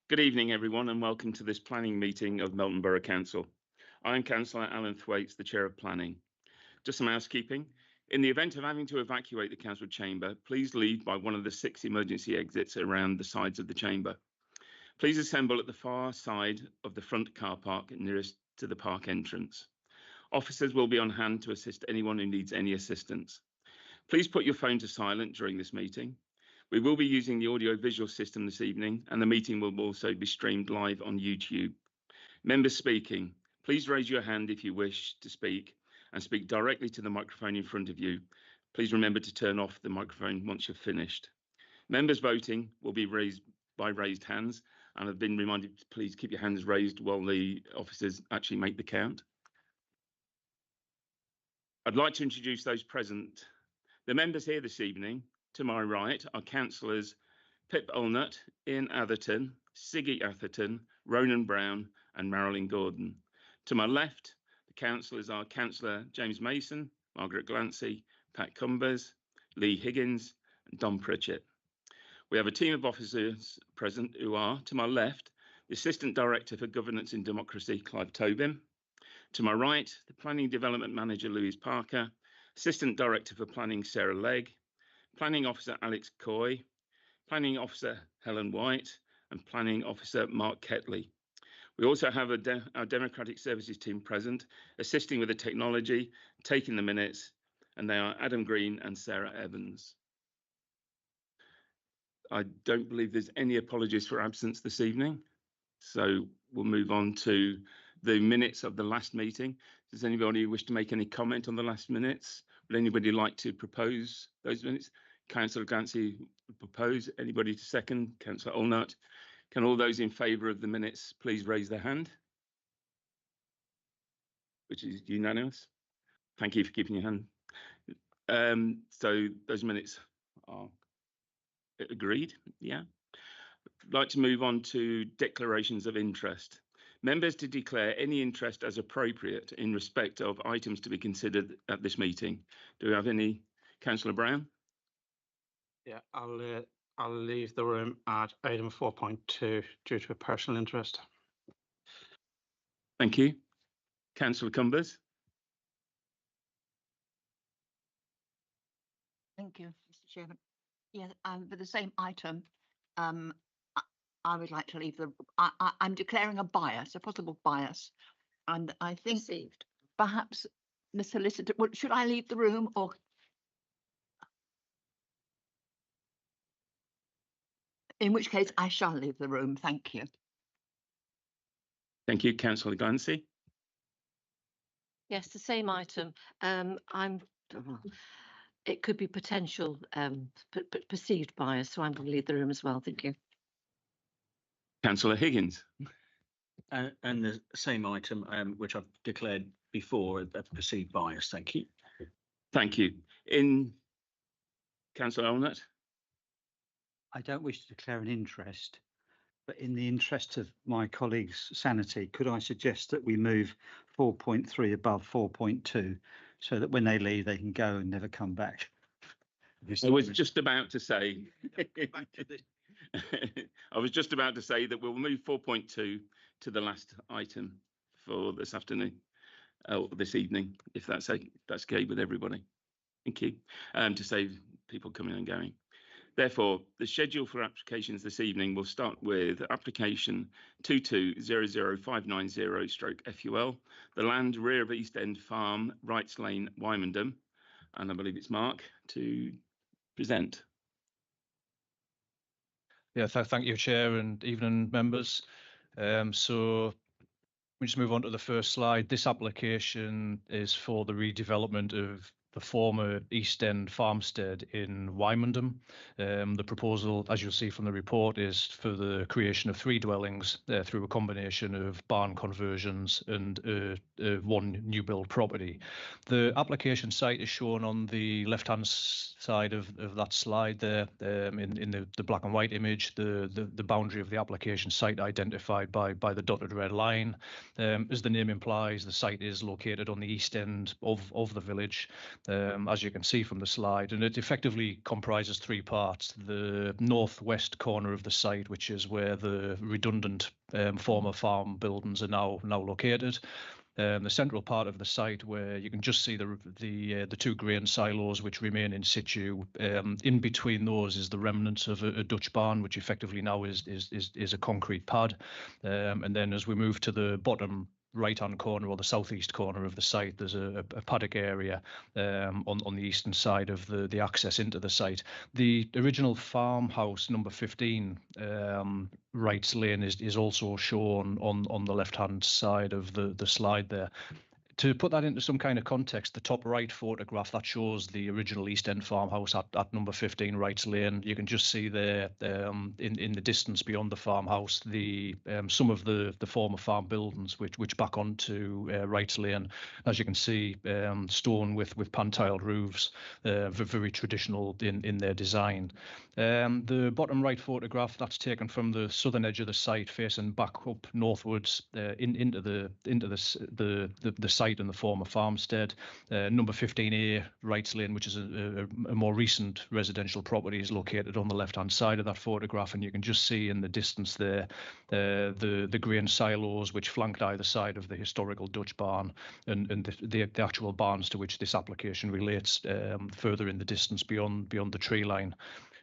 Good evening, everyone, and welcome to this planning meeting of Melton Borough Council. I'm Councillor Alan Thwaites, the Chair of Planning. Just some housekeeping. In the event of having to evacuate the Council chamber, please leave by one of the 6 emergency exits around the sides of the chamber. Please assemble at the far side of the front car park nearest to the park entrance. Officers will be on hand to assist anyone who needs any assistance. Please put your phone to silent during this meeting. We will be using the audio-visual system this evening, and the meeting will also be streamed live on YouTube. Members speaking, please raise your hand if you wish to speak and speak directly to the microphone in front of you. Please remember to turn off the microphone once you're finished. Members voting will be raised by raised hands, and I've been reminded to please keep your hands raised while the officers actually make the count. I'd like to introduce those present. The members here this evening. To my right are councillors Pip Ulnut, Ian Atherton, Siggy Atherton, Ronan Brown and Marilyn Gordon. To my left, the councillors are Councillor James Mason, Margaret Glancy, Pat Cumbers, Lee Higgins and Don Pritchett. We have a team of officers present who are, to my left, the Assistant Director for Governance and Democracy, Clive Tobin. To my right, the Planning Development Manager, Louise Parker, Assistant Director for Planning, Sarah Legg, Planning Officer Alex Coy, Planning Officer Helen White, and Planning Officer Mark Ketley. We also have our Democratic Services team present, assisting with the technology, taking the minutes, and they are Adam Green and Sarah Evans. I don't believe there's any apologies for absence this evening, so we'll move on to the minutes of the last meeting. Does anybody wish to make any comment on the last minutes? Would anybody like to propose those minutes? Councillor Glancy propose. Anybody to second? Councillor Ulnut. Can all those in favour of the minutes please raise their hand? Which is unanimous. Thank you for keeping your hand. So those minutes are agreed. Yeah. I'd like to move on to declarations of interest. Members to declare any interest as appropriate in respect of items to be considered at this meeting. Do we have any? Councillor Brown? Yeah, I'll leave the room at item 4.2 due to a personal interest. Thank you. Councillor Cumbers? Thank you, Mr. Chairman. Yeah, for the same item, I would like to leave the. I'm declaring a bias, a possible bias, and I think received. Perhaps the solicitor. Well, should I leave the room or? In which case, I shall leave the room. Thank you. Thank you, Councillor Glancy. Yes, the same item. It could be potential, perceived bias, so I'm going to leave the room as well. Thank you. Councillor Higgins. And the same item, which I've declared before, a perceived bias. Thank you. Thank you. In Councillor Ulnut. I don't wish to declare an interest, but in the interest of my colleagues' sanity, could I suggest that we move 4.3 above 4.2 so that when they leave, they can go and never come back? I was just about to say. I was just about to say that we'll move 4.2 to the last item for this afternoon, this evening, if that's okay with everybody. Thank you. To save people coming and going. Therefore, the schedule for applications this evening will start with application 2200590/FUL, the land rear of East End Farm, Wrights Lane, Wymondham, and I believe it's Mark to present. Yeah, thank you, Chair, and evening members. So we just move on to the first slide. This application is for the redevelopment of the former East End farmstead in Wymondham. The proposal, as you'll see from the report, is for the creation of 3 dwellings through a combination of barn conversions and one new build property. The application site is shown on the left-hand side of that slide there, in the black and white image. The boundary of the application site identified by the dotted red line. As the name implies, the site is located on the east end of the village. as you can see from the slide, and it effectively comprises three parts: the northwest corner of the site, which is where the redundant former farm buildings are now located. The central part of the site, where you can just see the two grain silos which remain in situ. In between those is the remnants of a Dutch barn, which effectively now is a concrete pad. And then as we move to the bottom right-hand corner or the southeast corner of the site, there's a paddock area on the eastern side of the access into the site. The original farmhouse number 15, Wrights Lane, is also shown on the left-hand side of the slide there. To put that into some kind of context, the top right photograph that shows the original East End farmhouse at number 15 Wrights Lane. You can just see there in the distance beyond the farmhouse the some of the former farm buildings which back onto Wrights Lane. As you can see, stone with pan-tiled roofs, very traditional in their design. The bottom right photograph, that's taken from the southern edge of the site, facing back up northwards into the site and the former farmstead. Number 15A Wrights Lane, which is a more recent residential property, is located on the left-hand side of that photograph, and you can just see in the distance there the grain silos which flanked either side of the historical Dutch barn, and the actual barns to which this application relates further in the distance beyond the tree line.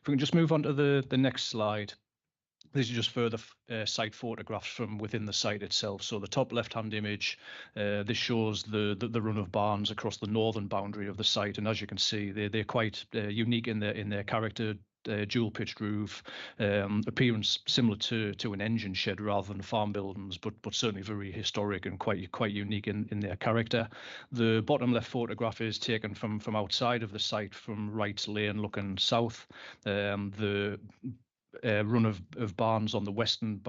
If we can just move on to the next slide. These are just further site photographs from within the site itself. So the top left-hand image, this shows the run of barns across the northern boundary of the site, and as you can see, they're quite unique in their character. Dual pitched roof, appearance similar to an engine shed rather than farm buildings, but certainly very historic and quite unique in their character. The bottom left photograph is taken from outside of the site, from Wrights Lane looking south. The run of barns on the western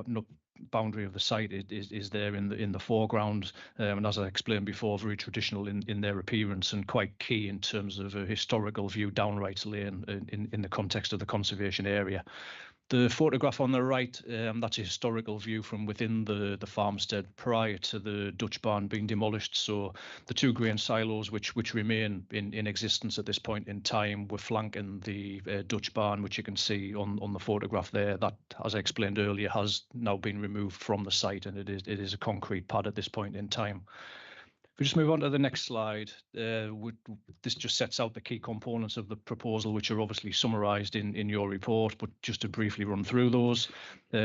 boundary of the site is there in the foreground, and as I explained before, very traditional in their appearance and quite key in terms of a historical view down Wrights Lane in the context of the conservation area. The photograph on the right, that's a historical view from within the farmstead prior to the Dutch barn being demolished. So the two grain silos which remain in existence at this point in time were flanking the Dutch barn, which you can see on the photograph there. That, as I explained earlier, has now been removed from the site, and it is a concrete pad at this point in time. If we just move on to the next slide, this just sets out the key components of the proposal, which are obviously summarised in your report, but just to briefly run through those.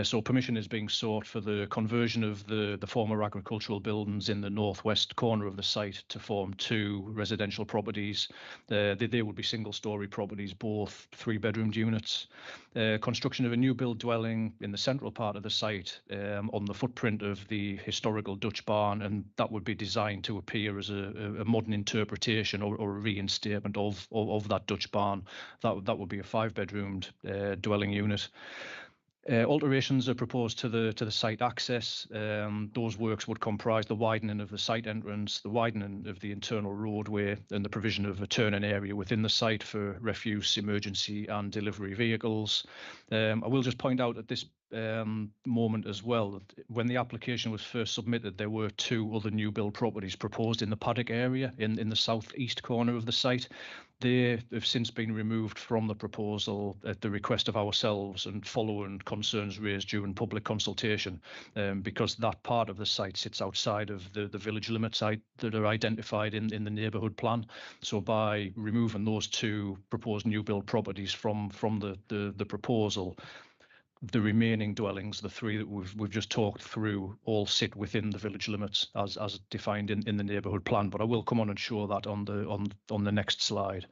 So permission is being sought for the conversion of the former agricultural buildings in the northwest corner of the site to form two residential properties. They would be single-storey properties, both 3-bedroomed units. Construction of a new build dwelling in the central part of the site on the footprint of the historical Dutch barn, and that would be designed to appear as a modern interpretation or a reinstatement of that Dutch barn. That would be a 5-bedroomed dwelling unit. Alterations are proposed to the site access. Those works would comprise the widening of the site entrance, the widening of the internal roadway, and the provision of a turning area within the site for refuse, emergency and delivery vehicles. I will just point out at this moment as well that when the application was first submitted, there were two other new build properties proposed in the paddock area in the southeast corner of the site. They have since been removed from the proposal at the request of ourselves and following concerns raised during public consultation, because that part of the site sits outside of the village limits that are identified in the neighbourhood plan. So by removing those two proposed new build properties from the proposal, the remaining dwellings, the three that we've just talked through, all sit within the village limits as defined in the neighbourhood plan. But I will come on and show that on the next slide.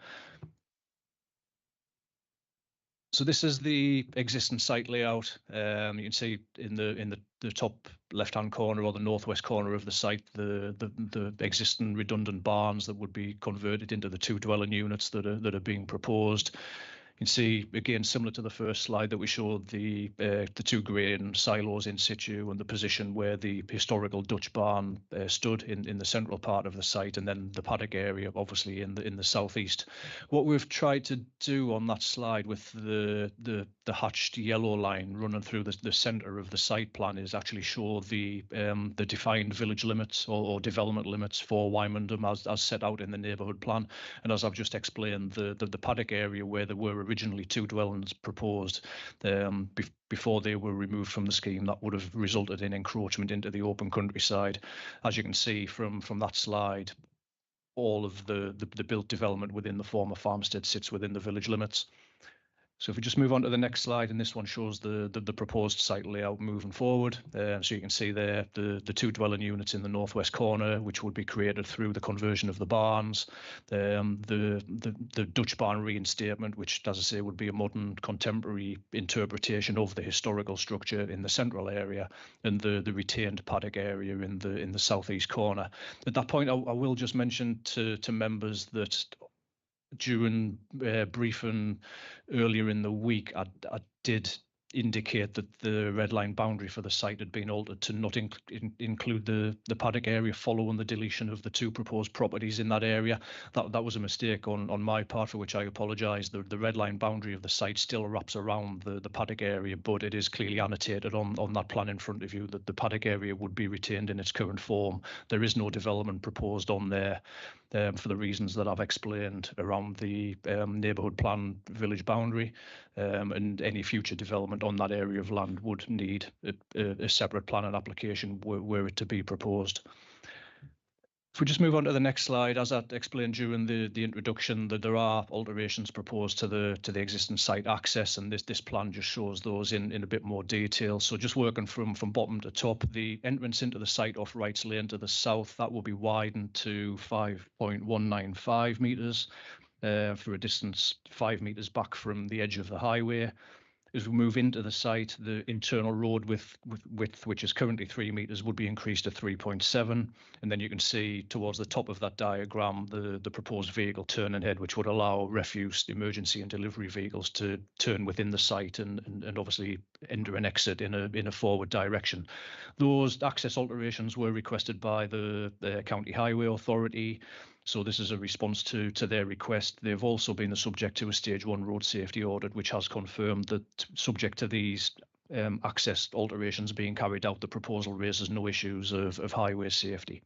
So this is the existing site layout. You can see in the top left-hand corner or the northwest corner of the site, the existing redundant barns that would be converted into the two dwelling units that are being proposed. You can see, again, similar to the first slide, that we showed the 2 grain silos in situ and the position where the historical Dutch barn stood in the central part of the site, and then the paddock area, obviously in the southeast. What we've tried to do on that slide with the hatched yellow line running through the centre of the site plan is actually show the defined village limits or development limits for Wymondham as set out in the neighbourhood plan. And as I've just explained, the paddock area where there were originally 2 dwellings proposed before they were removed from the scheme, that would have resulted in encroachment into the open countryside. As you can see from that slide, all of the built development within the former farmstead sits within the village limits. So if we just move on to the next slide, and this one shows the proposed site layout moving forward. So you can see there the 2 dwelling units in the northwest corner, which would be created through the conversion of the barns, the Dutch barn reinstatement, which, as I say, would be a modern contemporary interpretation of the historical structure in the central area, and the retained paddock area in the southeast corner. At that point, I will just mention to members that during briefing earlier in the week, I did indicate that the red line boundary for the site had been altered to not include the paddock area following the deletion of the 2 proposed properties in that area. That was a mistake on my part, for which I apologise. The red line boundary of the site still wraps around the paddock area, but it is clearly annotated on that plan in front of you that the paddock area would be retained in its current form. There is no development proposed on there. For the reasons that I've explained around the neighbourhood plan village boundary, and any future development on that area of land would need a separate plan and application were it to be proposed. If we just move on to the next slide, as I explained during the introduction, that there are alterations proposed to the existing site access, and this plan just shows those in a bit more detail. So just working from bottom to top, the entrance into the site off Wrights Lane to the south, that will be widened to 5.195 metres for a distance 5 metres back from the edge of the highway. As we move into the site, the internal road width, which is currently 3 metres, would be increased to 3.7. And then you can see towards the top of that diagram the proposed vehicle turning head, which would allow refuse, emergency and delivery vehicles to turn within the site and obviously enter and exit in a forward direction. Those access alterations were requested by the County Highway Authority. So this is a response to their request. They've also been the subject to a Stage 1 road safety audit, which has confirmed that, subject to these access alterations being carried out, the proposal raises no issues of highway safety.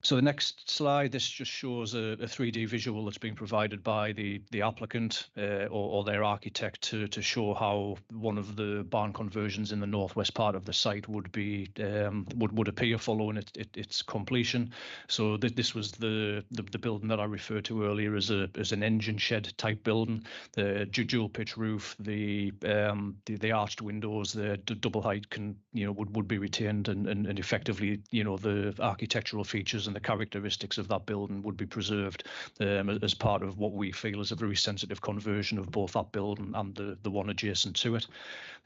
So the next slide, this just shows a 3D visual that's been provided by the applicant or their architect to show how one of the barn conversions in the northwest part of the site would be would appear following its completion. So this was the building that I referred to earlier as an engine shed type building. The dual pitch roof, the arched windows, the double height would be retained, and effectively the architectural features and the characteristics of that building would be preserved as part of what we feel is a very sensitive conversion of both that building and the one adjacent to it.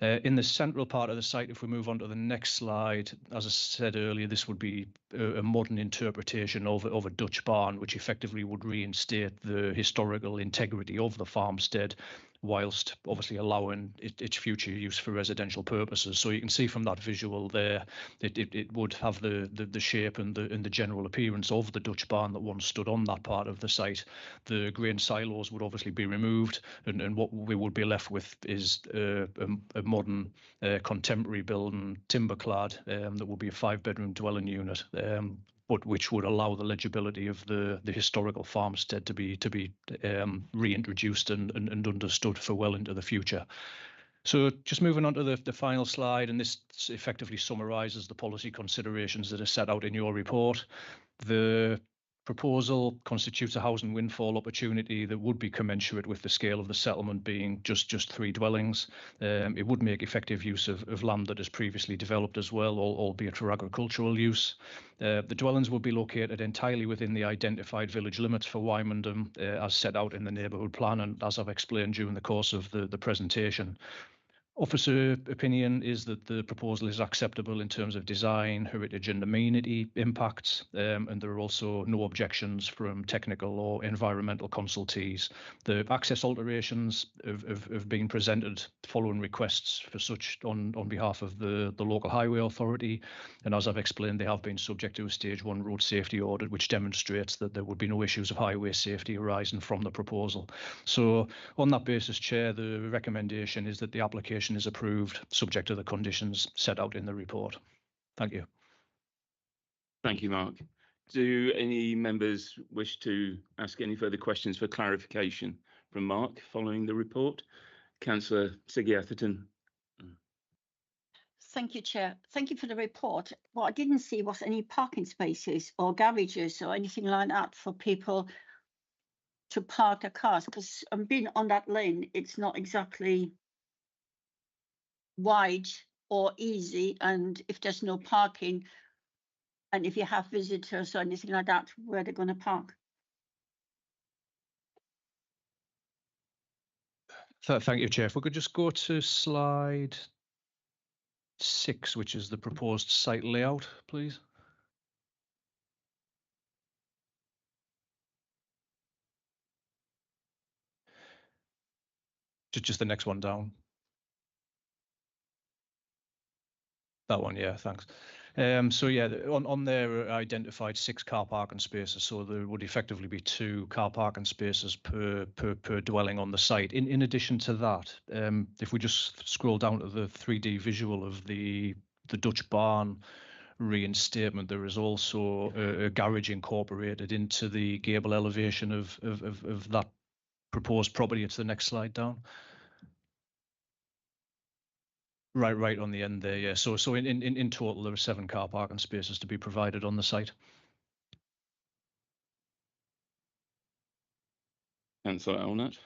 In the central part of the site, if we move on to the next slide, as I said earlier, this would be a modern interpretation of a Dutch barn, which effectively would reinstate the historical integrity of the farmstead, whilst obviously allowing its future use for residential purposes. So you can see from that visual there, it would have the shape and the general appearance of the Dutch barn that once stood on that part of the site. The grain silos would obviously be removed, and what we would be left with is a modern contemporary building, timber clad, that would be a 5-bedroom dwelling unit, but which would allow the legibility of the historical farmstead to be reintroduced and understood for well into the future. So just moving on to the final slide, and this effectively summarises the policy considerations that are set out in your report. The proposal constitutes a housing windfall opportunity that would be commensurate with the scale of the settlement being just 3 dwellings. It would make effective use of land that is previously developed as well, albeit for agricultural use. The dwellings will be located entirely within the identified village limits for Wymondham, as set out in the neighbourhood plan and as I've explained during the course of the presentation. Officer opinion is that the proposal is acceptable in terms of design, heritage and amenity impacts, and there are also no objections from technical or environmental consultees. The access alterations have been presented following requests for such on behalf of the local highway authority, and as I've explained, they have been subject to a stage 1 road safety audit, which demonstrates that there would be no issues of highway safety arising from the proposal. So on that basis, Chair, the recommendation is that the application is approved, subject to the conditions set out in the report. Thank you. Thank you, Mark. Do any members wish to ask any further questions for clarification from Mark following the report? Councillor Siggy Atherton. Thank you, Chair. Thank you for the report. What I didn't see was any parking spaces or garages or anything like that for people to park their cars, because I'm being on that lane, it's not exactly wide or easy, and if there's no parking and if you have visitors or anything like that, where they're going to park. Thank you, Chair. If we could just go to slide 6, which is the proposed site layout, please. Just the next one down. That one, yeah, thanks. So yeah, on there identified 6 car parking spaces, so there would effectively be 2 car parking spaces per dwelling on the site. In addition to that, if we just scroll down to the 3D visual of the Dutch barn reinstatement, there is also a garage incorporated into the gable elevation of that proposed property. It's the next slide down. Right on the end there, yeah. So in total, there are 7 car parking spaces to be provided on the site. Councillor Elnett.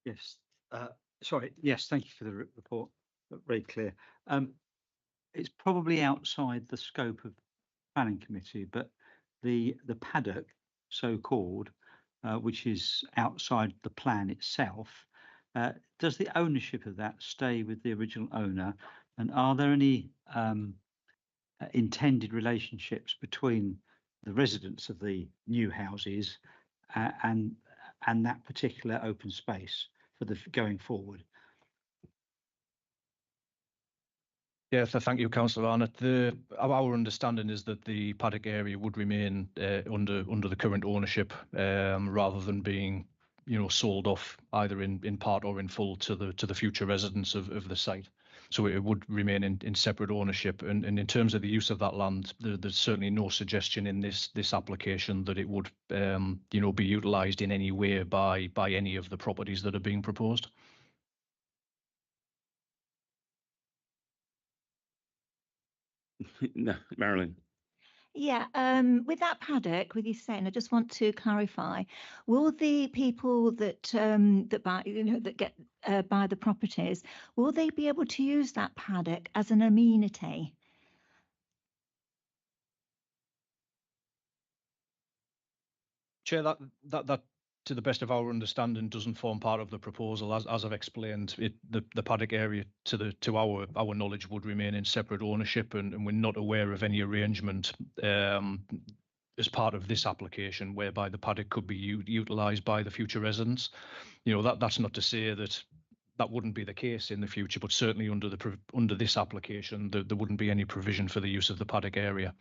Yes. Sorry. Yes. Thank you for the report. Very clear. It's probably outside the scope of planning committee, but the paddock, so called, which is outside the plan itself. Does the ownership of that stay with the original owner, and are there any intended relationships between the residents of the new houses and that particular open space for the going forward? Yeah, thank you, Councillor Arnott. Our understanding is that the paddock area would remain under the current ownership, rather than being, sold off either in part or in full to the future residents of the site. So it would remain in separate ownership. And in terms of the use of that land, there's certainly no suggestion in this application that it would, be utilised in any way by any of the properties that are being proposed. No, Marilyn. Yeah, with that paddock, with you saying, I just want to clarify: will the people that buy, that get buy the properties, will they be able to use that paddock as an amenity? Chair, that to the best of our understanding doesn't form part of the proposal. As I've explained, the paddock area to our knowledge would remain in separate ownership, and we're not aware of any arrangement as part of this application whereby the paddock could be utilised by the future residents. That's not to say that wouldn't be the case in the future, but certainly under this application, there wouldn't be any provision for the use of the paddock area.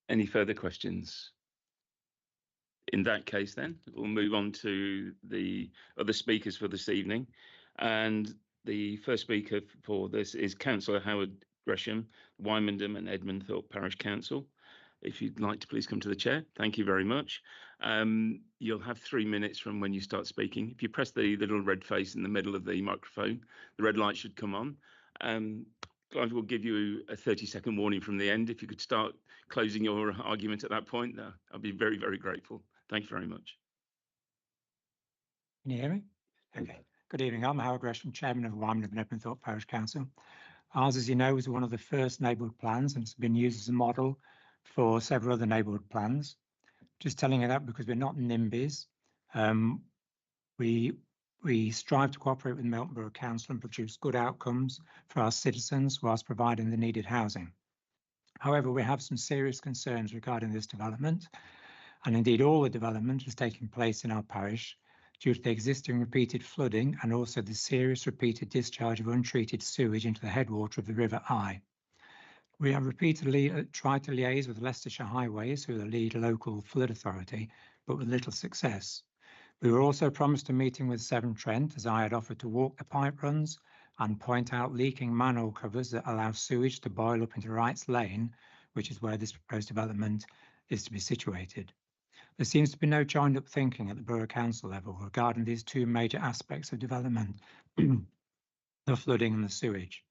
Any further questions? In that case, then, we'll move on to the other speakers for this evening. And the first speaker for this is Councillor Howard Gresham, Wymondham and Edmonthorpe Parish Council. If you'd like to please come to the chair. Thank you very much. You'll have 3 minutes from when you start speaking. If you press the little red face in the middle of the microphone, the red light should come on. Clive will give you a 30-second warning from the end. If you could start closing your argument at that point, I'll be very, very grateful. Thank you very much. Can you hear me? Okay. Good evening. I'm Howard Gresham, Chairman of Wymondham and Edmonthorpe Parish Council. Ours, as you know, was one of the first neighbourhood plans, and it's been used as a model for several other neighbourhood plans. Just telling you that because we're not NIMBYs, We strive to cooperate with Melton Borough Council and produce good outcomes for our citizens whilst providing the needed housing. However, we have some serious concerns regarding this development, and indeed all the development is taking place in our parish due to the existing repeated flooding and also the serious repeated discharge of untreated sewage into the headwater of the River Eye. We have repeatedly tried to liaise with Leicestershire Highways, who are the lead local flood authority, but with little success. We were also promised a meeting with Severn Trent, as I had offered to walk the pipe runs and point out leaking manhole covers that allow sewage to boil up into Wrights Lane, which is where this proposed development is to be situated. There seems to be no joined up thinking at the Borough Council level regarding these two major aspects of development, the flooding and the sewage.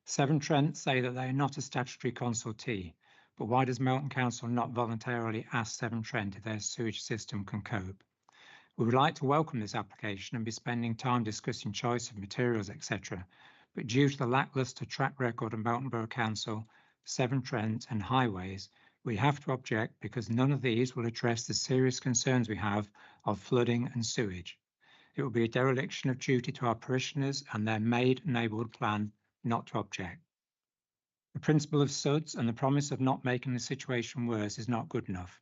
Severn Trent say that they are not a statutory consultee, but why does Melton Council not voluntarily ask Severn Trent if their sewage system can cope? We would like to welcome this application and be spending time discussing choice of materials, etc. But due to the lacklustre track record of Melton Borough Council, Severn Trent and Highways, we have to object because none of these will address the serious concerns we have of flooding and sewage. It will be a dereliction of duty to our parishioners and their made neighbourhood plan not to object. The principle of SUDS and the promise of not making the situation worse is not good enough.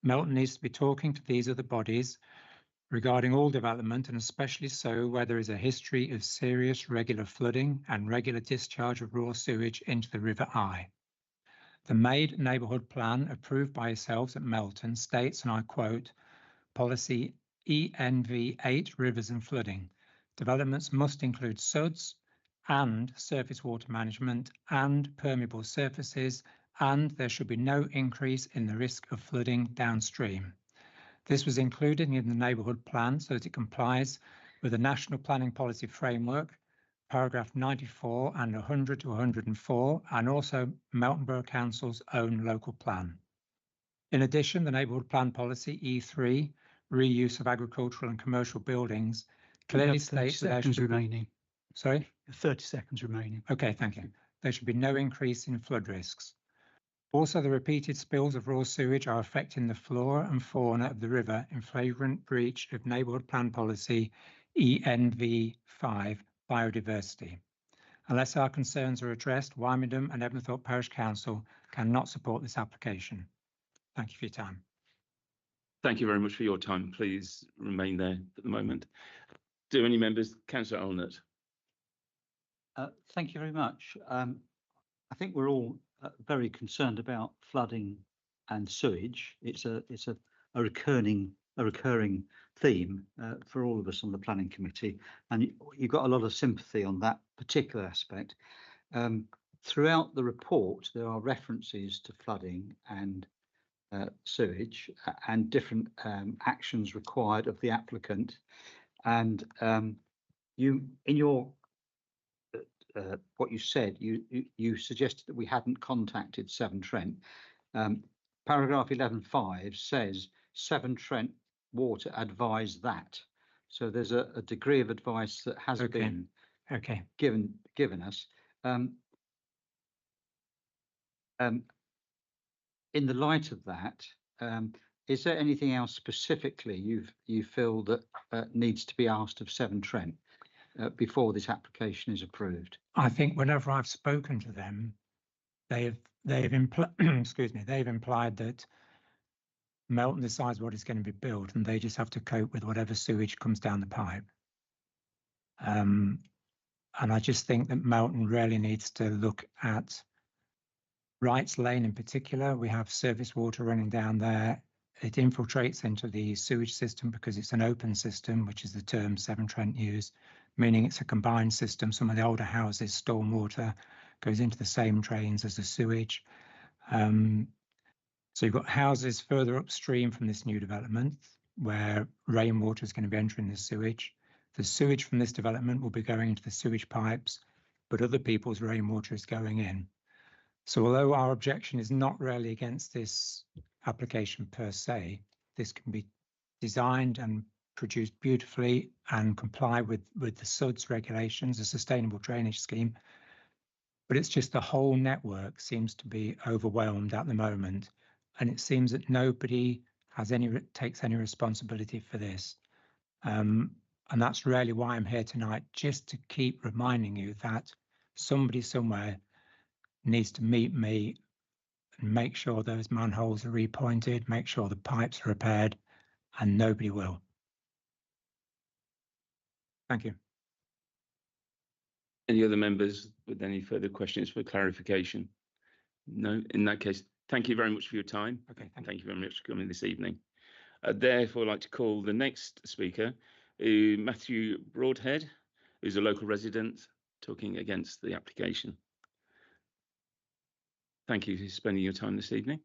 Melton needs to be talking to these other bodies regarding all development, and especially so where there is a history of serious regular flooding and regular discharge of raw sewage into the River Eye. The made neighbourhood plan approved by yourselves at Melton states, and I quote, policy ENV 8 rivers and flooding. Developments must include SUDS and surface water management and permeable surfaces, and there should be no increase in the risk of flooding downstream. This was included in the neighbourhood plan so that it complies with the National Planning Policy Framework, paragraph 94 and 100 to 104, and also Melton Borough Council's own local plan. In addition, the neighbourhood plan policy E3, reuse of agricultural and commercial buildings, clearly states that there should be remaining. Sorry? 30 seconds remaining. Okay, thank you. There should be no increase in flood risks. Also, the repeated spills of raw sewage are affecting the flora and fauna of the river in flagrant breach of neighbourhood plan policy ENV5 biodiversity. Unless our concerns are addressed, Wymondham and Ebenthorpe Parish Council cannot support this application. Thank you for your time. Thank you very much for your time. Please remain there at the moment. Do any members, Councillor Allnutt? Thank you very much. I think we're all very concerned about flooding and sewage. It's a recurring theme for all of us on the planning committee, and you've got a lot of sympathy on that particular aspect. Throughout the report, there are references to flooding and sewage and different actions required of the applicant. And you, in your what you said, you suggested that we hadn't contacted Severn Trent. Paragraph 11.5 says Severn Trent Water advised that. So there's a degree of advice that has been given us. In the light of that, is there anything else specifically you feel that needs to be asked of Severn Trent before this application is approved? I think whenever I've spoken to them, they've implied that Melton decides what is going to be built, and they just have to cope with whatever sewage comes down the pipe. And I just think that Melton really needs to look at Wrights Lane in particular. We have surface water running down there. It infiltrates into the sewage system because it's an open system, which is the term Severn Trent use, meaning it's a combined system. Some of the older houses, storm water goes into the same drains as the sewage. So you've got houses further upstream from this new development where rainwater is going to be entering the sewage. The sewage from this development will be going into the sewage pipes, but other people's rainwater is going in. So although our objection is not really against this application per se, this can be designed and produced beautifully and comply with the SUDS regulations, a sustainable drainage scheme. But it's just the whole network seems to be overwhelmed at the moment. And it seems that nobody takes any responsibility for this. And that's really why I'm here tonight, just to keep reminding you that somebody somewhere needs to meet me and make sure those manholes are repointed, make sure the pipes are repaired, and nobody will. Thank you. Any other members with any further questions for clarification? No, in that case, thank you very much for your time. Okay, Thank you very much for coming this evening. Therefore, I'd like to call the next speaker, Matthew Broadhead, who's a local resident, talking against the application. Thank you for spending your time this evening.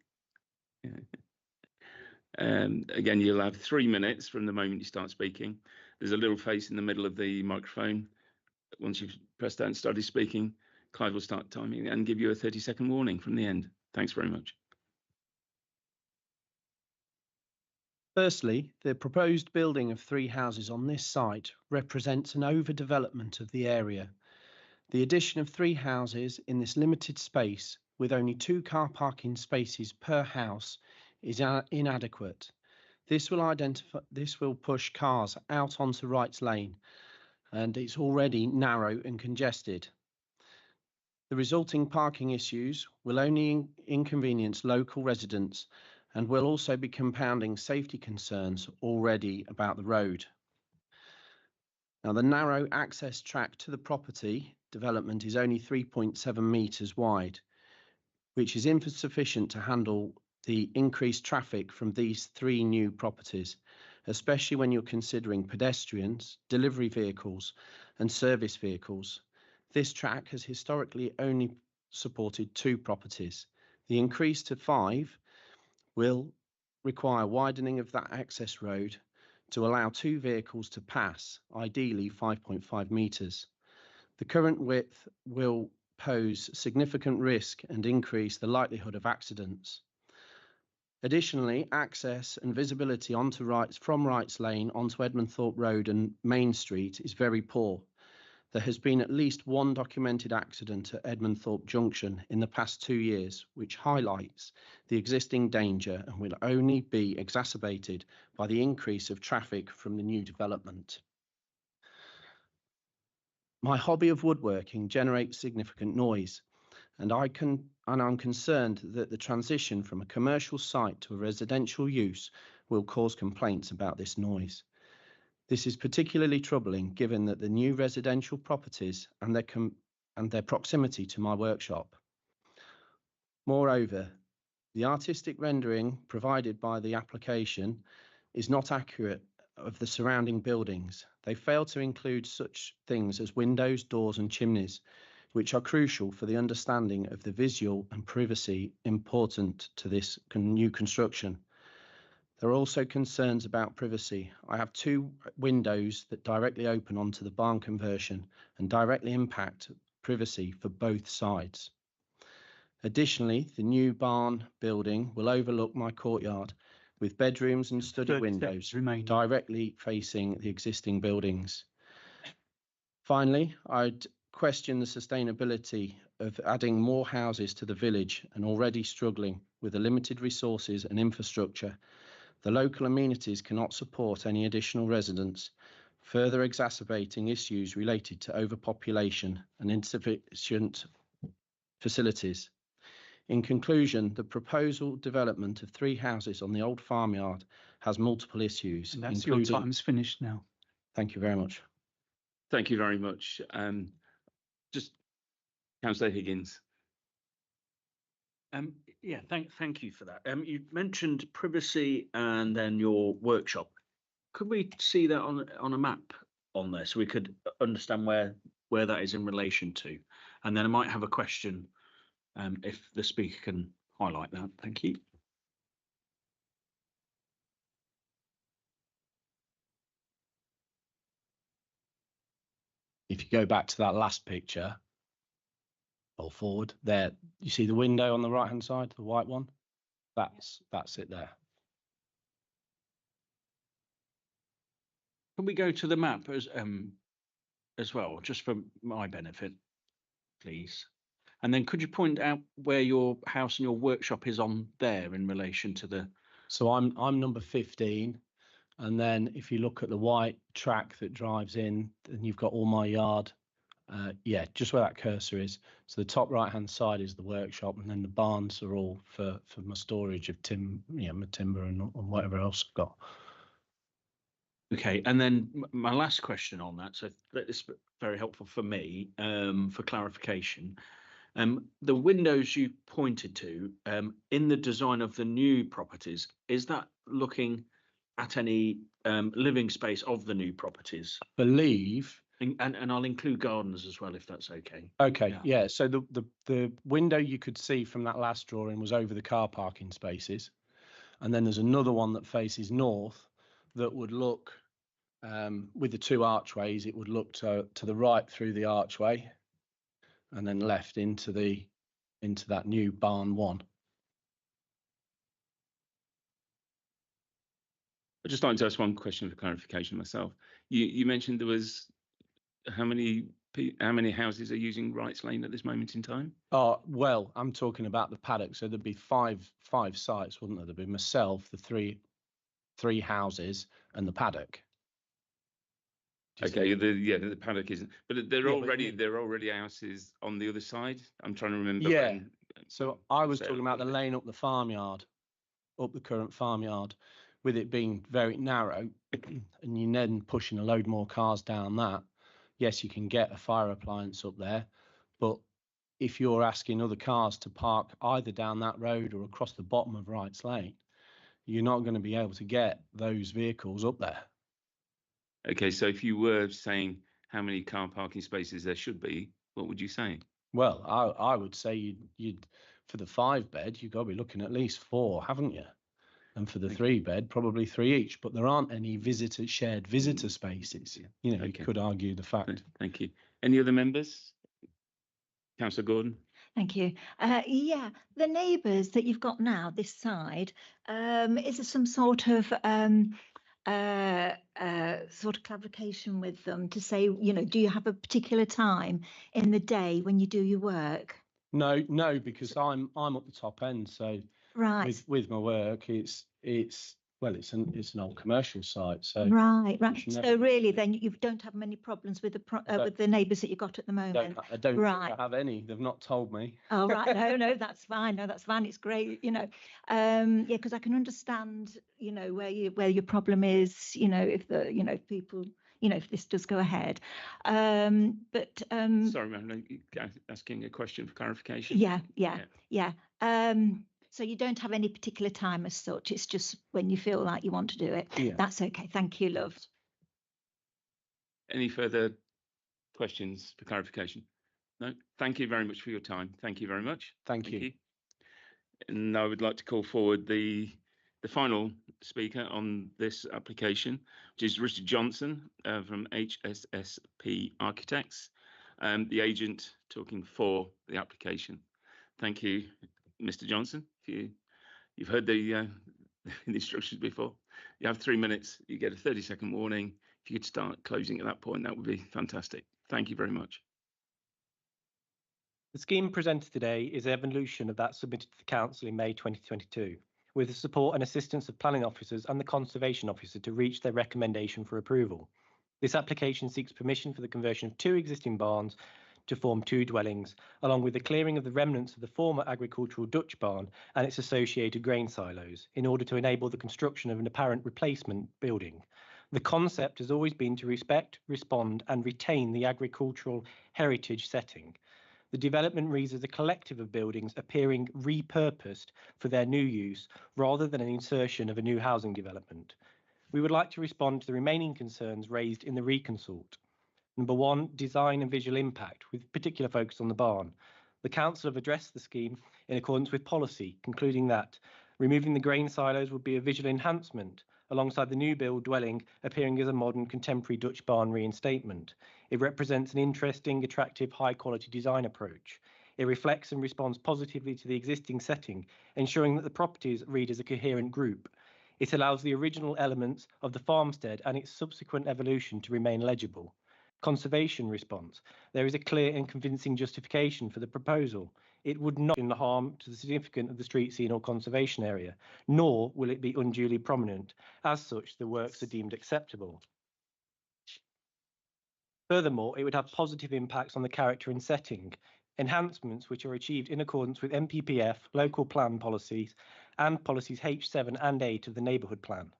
Again, you'll have 3 minutes from the moment you start speaking. There's a little face in the middle of the microphone. Once you've pressed that and started speaking, Clive will start timing and give you a 30-second warning from the end. Thanks very much. Firstly, the proposed building of 3 houses on this site represents an overdevelopment of the area. The addition of 3 houses in this limited space with only 2 car parking spaces per house is inadequate. This will push cars out onto Wrights Lane, and it's already narrow and congested. The resulting parking issues will only inconvenience local residents and will also be compounding safety concerns already about the road. Now, the narrow access track to the property development is only 3.7 metres wide, which is insufficient to handle the increased traffic from these 3 new properties, especially when you're considering pedestrians, delivery vehicles, and service vehicles. This track has historically only supported 2 properties. The increase to 5 will require widening of that access road to allow 2 vehicles to pass, ideally 5.5 metres. The current width will pose significant risk and increase the likelihood of accidents. Additionally, access and visibility from Wrights Lane onto Edmundthorpe Road and Main Street is very poor. There has been at least 1 documented accident at Edmundthorpe Junction in the past 2 years, which highlights the existing danger and will only be exacerbated by the increase of traffic from the new development. My hobby of woodworking generates significant noise, and I'm concerned that the transition from a commercial site to a residential use will cause complaints about this noise. This is particularly troubling given that the new residential properties and their proximity to my workshop. Moreover, the artistic rendering provided by the application is not accurate of the surrounding buildings. They fail to include such things as windows, doors, and chimneys, which are crucial for the understanding of the visual and privacy important to this new construction. There are also concerns about privacy. I have 2 windows that directly open onto the barn conversion and directly impact privacy for both sides. Additionally, the new barn building will overlook my courtyard with bedrooms and study windows directly facing the existing buildings. Finally, I'd question the sustainability of adding more houses to the village and already struggling with the limited resources and infrastructure. The local amenities cannot support any additional residents, further exacerbating issues related to overpopulation and insufficient facilities. In conclusion, the proposal development of 3 houses on the old farmyard has multiple issues. And that's your time's finished now. Thank you very much. Thank you very much. Just Councillor Higgins. Yeah, thank you for that. You mentioned privacy and then your workshop. Could we see that on a map on there so we could understand where that is in relation to? And then I might have a question if the speaker can highlight that. Thank you. If you go back to that last picture, or forward, there, you see the window on the right-hand side, the white one? That's it there. Can we go to the map as well, just for my benefit, please? And then could you point out where your house and your workshop is on there in relation to the So I'm number 15. And then if you look at the white track that drives in, then you've got all my yard. Yeah, just where that cursor is. So the top right-hand side is the workshop, and then the barns are all for my storage of my timber and whatever else I've got. Okay, and then my last question on that, so that is very helpful for me, for clarification. The windows you pointed to, in the design of the new properties, is that looking at any living space of the new properties? Believe. And I'll include gardens as well, if that's okay. Okay, yeah. So the window you could see from that last drawing was over the car parking spaces. And then there's another one that faces north that would look, with the two archways, it would look to the right through the archway and then left into that new barn one. I'd just like to ask one question for clarification myself. You mentioned there was how many houses are using Wrights Lane at this moment in time? Oh, well, I'm talking about the paddock. So there'd be five sites, wouldn't there? There'd be myself, the three houses, and the paddock. Okay, the paddock isn't, but there are already houses on the other side. I'm trying to remember. Yeah. So I was talking about the lane up the farmyard, up the current farmyard, with it being very narrow, and you then pushing a load more cars down that. Yes, you can get a fire appliance up there, but if you're asking other cars to park either down that road or across the bottom of Wrights Lane, you're not going to be able to get those vehicles up there. Okay, so if you were saying how many car parking spaces there should be, what would you say? Well, I would say you'd for the 5-bed, you've got to be looking at least 4, haven't you? And for the 3-bed, probably 3 each. But there aren't any shared visitor spaces. You know, you could argue the fact. Thank you. Any other members? Councillor Gordon. Thank you. Yeah, the neighbours that you've got now, this side, is there some sort of clarification with them to say, do you have a particular time in the day when you do your work? No, because I'm at the top end, so right with my work, it's an old commercial site, so right. So really, then you don't have many problems with the neighbours that you got at the moment. I don't think I have any. They've not told me. Oh right, no, that's fine. No, that's fine. It's great, yeah, because I can understand, where your problem is, if if people, if this does go ahead. But sorry, I'm asking a question for clarification. Yeah. So you don't have any particular time as such. It's just when you feel like you want to do it. Yeah. That's okay. Thank you, love. Any further questions for clarification? No. Thank you very much for your time. Thank you very much. Thank you. And I would like to call forward the final speaker on this application, which is Richard Johnson from HSSP Architects, the agent talking for the application. Thank you, Mr. Johnson. You've heard the instructions before. You have 3 minutes. You get a 30-second warning. If you could start closing at that point, that would be fantastic. Thank you very much. The scheme presented today is an evolution of that submitted to the Council in May 2022, with the support and assistance of planning officers and the Conservation Officer to reach their recommendation for approval. This application seeks permission for the conversion of 2 existing barns to form 2 dwellings, along with the clearing of the remnants of the former agricultural Dutch barn and its associated grain silos, in order to enable the construction of an apparent replacement building. The concept has always been to respect, respond, and retain the agricultural heritage setting. The development reads as a collective of buildings appearing repurposed for their new use, rather than an insertion of a new housing development. We would like to respond to the remaining concerns raised in the reconsult. Number 1, design and visual impact, with particular focus on the barn. The Council have addressed the scheme in accordance with policy, concluding that removing the grain silos would be a visual enhancement, alongside the new build dwelling appearing as a modern contemporary Dutch barn reinstatement. It represents an interesting, attractive, high-quality design approach. It reflects and responds positively to the existing setting, ensuring that the properties read as a coherent group. It allows the original elements of the farmstead and its subsequent evolution to remain legible. Conservation response. There is a clear and convincing justification for the proposal. it would not do harm to the significance of the street scene or conservation area, nor will it be unduly prominent. As such, the works are deemed acceptable. Furthermore, it would have positive impacts on the character and setting, enhancements which are achieved in accordance with NPPF, local plan policies, and policies H7 and 8 of the neighbourhood plan.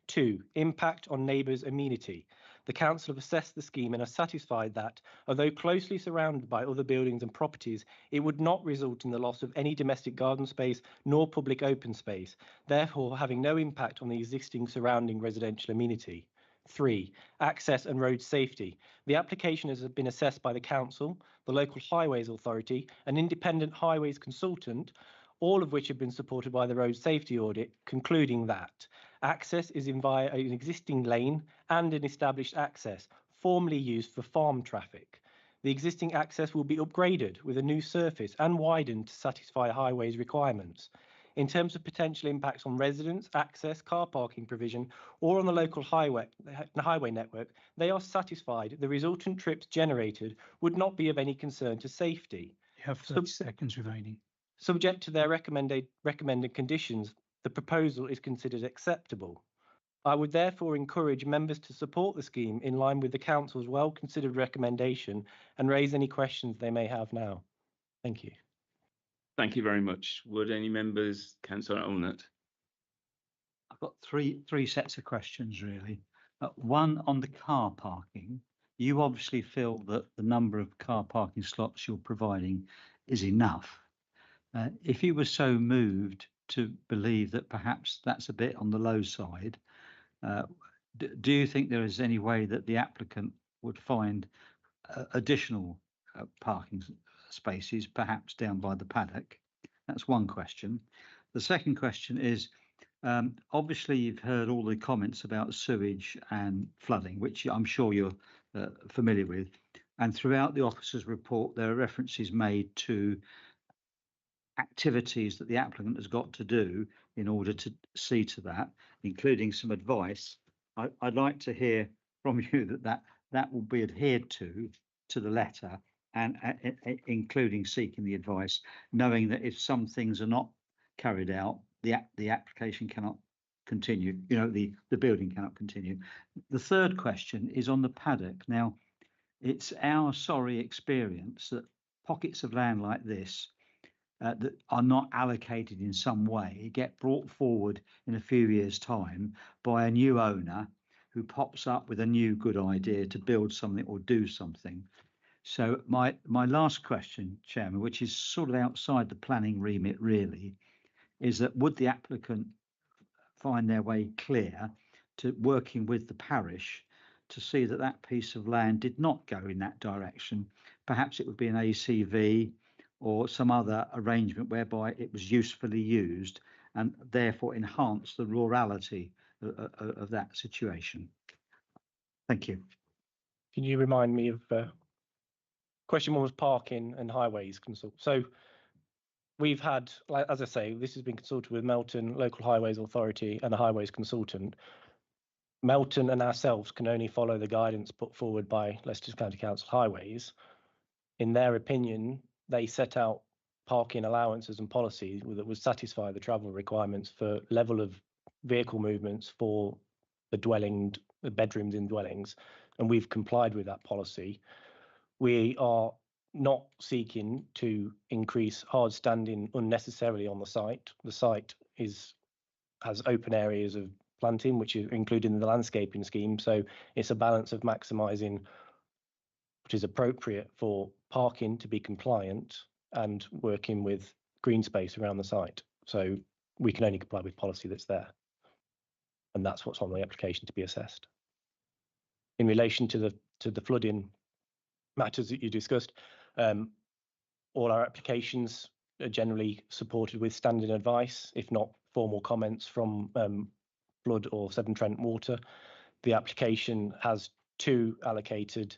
2. Impact on neighbours' amenity. The council have assessed the scheme and are satisfied that, although closely surrounded by other buildings and properties, it would not result in the loss of any domestic garden space nor public open space, therefore having no impact on the existing surrounding residential amenity. 3. Access and road safety. The application has been assessed by the council, the local highways authority, an independent highways consultant, all of which have been supported by the road safety audit, concluding that access is via an existing lane and an established access, formerly used for farm traffic. The existing access will be upgraded with a new surface and widened to satisfy highways requirements. In terms of potential impacts on residents, access, car parking provision, or on the local highway network, they are satisfied the resultant trips generated would not be of any concern to safety. You have 30 seconds remaining. Subject to their recommended conditions, the proposal is considered acceptable. I would therefore encourage members to support the scheme in line with the council's well-considered recommendation and raise any questions they may have now. Thank you. Thank you very much. Would any members, Councillor Allnutt? I've got three sets of questions really. One on the car parking. You obviously feel that the number of car parking slots you're providing is enough. If you were so moved to believe that perhaps that's a bit on the low side, do you think there is any way that the applicant would find additional parking spaces, perhaps down by the paddock? That's one question. The second question is, obviously you've heard all the comments about sewage and flooding, which I'm sure you're familiar with. And throughout the officer's report, there are references made to activities that the applicant has got to do in order to see to that, including some advice. I'd like to hear from you that will be adhered to the letter, and including seeking the advice, knowing that if some things are not carried out, the application cannot continue, the building cannot continue. The third question is on the paddock. Now, it's our sorry experience that pockets of land like this that are not allocated in some way get brought forward in a few years' time by a new owner who pops up with a new good idea to build something or do something. So my last question, Chairman, which is sort of outside the planning remit really, is that would the applicant find their way clear to working with the parish to see that that piece of land did not go in that direction? Perhaps it would be an ACV or some other arrangement whereby it was usefully used and therefore enhance the rurality of that situation. Thank you. Can you remind me of question one was parking and highways consult. So we've had, as I say, this has been consulted with Melton Local Highways Authority and the highways consultant. Melton and ourselves can only follow the guidance put forward by Leicester County Council Highways. In their opinion, they set out parking allowances and policies that would satisfy the travel requirements for level of vehicle movements for the bedrooms in dwellings, and we've complied with that policy. We are not seeking to increase hard standing unnecessarily on the site. The site has open areas of planting, which is included in the landscaping scheme, so it's a balance of maximising what is appropriate for parking to be compliant and working with green space around the site. So we can only comply with policy that's there, and that's what's on the application to be assessed. In relation to the flooding matters that you discussed, all our applications are generally supported with standing advice, if not formal comments from Flood or Severn Trent Water. The application has 2 allocated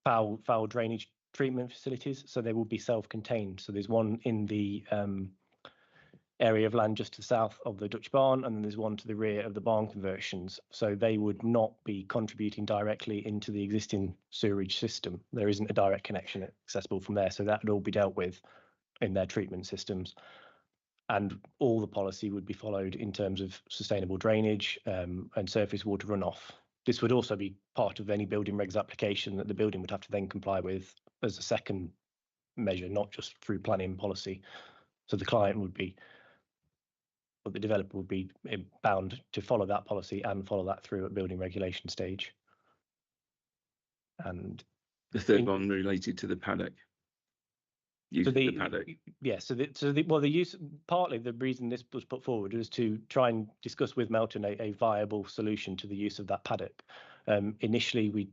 foul drainage treatment facilities, so they will be self-contained. So there's one in the area of land just to the south of the Dutch barn, and then there's one to the rear of the barn conversions. So they would not be contributing directly into the existing sewerage system. There isn't a direct connection accessible from there, so that would all be dealt with in their treatment systems. And all the policy would be followed in terms of sustainable drainage and surface water runoff. This would also be part of any building regs application that the building would have to then comply with as a second measure, not just through planning policy. So the client would be, or the developer would be bound to follow that policy and follow that through at building regulation stage. And the third one related to the paddock. Use so of the paddock. Yeah, the use, partly the reason this was put forward was to try and discuss with Melton a viable solution to the use of that paddock. Initially,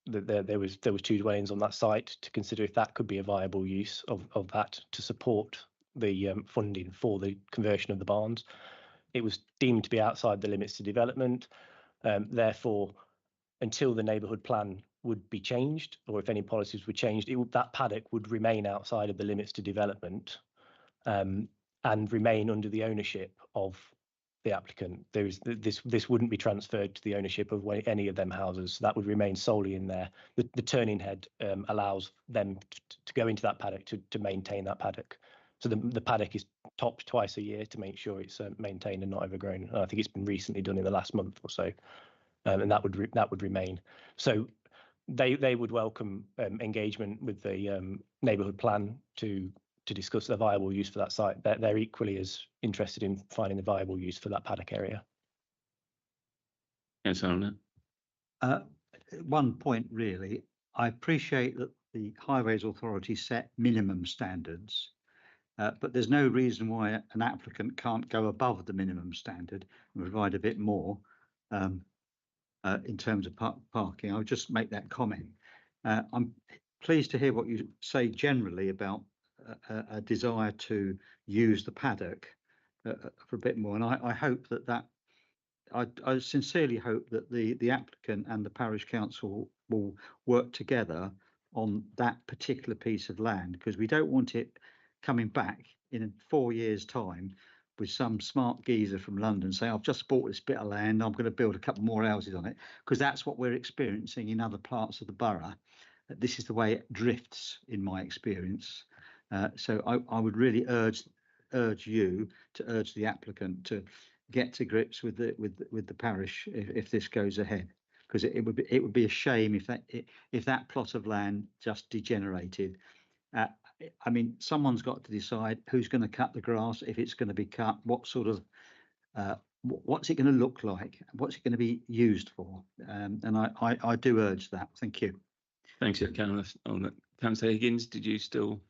there was 2 dwellings on that site to consider if that could be a viable use of that to support the funding for the conversion of the barns. It was deemed to be outside the limits to development. Therefore, until the neighbourhood plan would be changed, or if any policies were changed, that paddock would remain outside of the limits to development and remain under the ownership of the applicant. This wouldn't be transferred to the ownership of any of them houses. That would remain solely in there. The turning head allows them to go into that paddock to maintain that paddock. So the paddock is topped twice a year to make sure it's maintained and not overgrown. And I think it's been recently done in the last month or so, and that would remain. So they would welcome engagement with the neighbourhood plan to discuss the viable use for that site. They're equally as interested in finding the viable use for that paddock area. Yes, Alan. One point really, I appreciate that the Highways Authority set minimum standards, but there's no reason why an applicant can't go above the minimum standard and provide a bit more in terms of parking. I'll just make that comment. I'm pleased to hear what you say generally about a desire to use the paddock for a bit more, and I hope that I sincerely hope that the applicant and the parish council will work together on that particular piece of land, because we don't want it coming back in 4 years' time with some smart geezer from London saying, I've just bought this bit of land, I'm going to build a couple more houses on it, because that's what we're experiencing in other parts of the borough. This is the way it drifts, in my experience. So I would really urge you to urge the applicant to get to grips with the parish if this goes ahead, because it would be a shame if that plot of land just degenerated. I mean, someone's got to decide who's going to cut the grass, if it's going to be cut, what sort of what's it going to look like, what's it going to be used for, and I do urge that. Thank you. Thanks, Councillor Higgins. Did you still?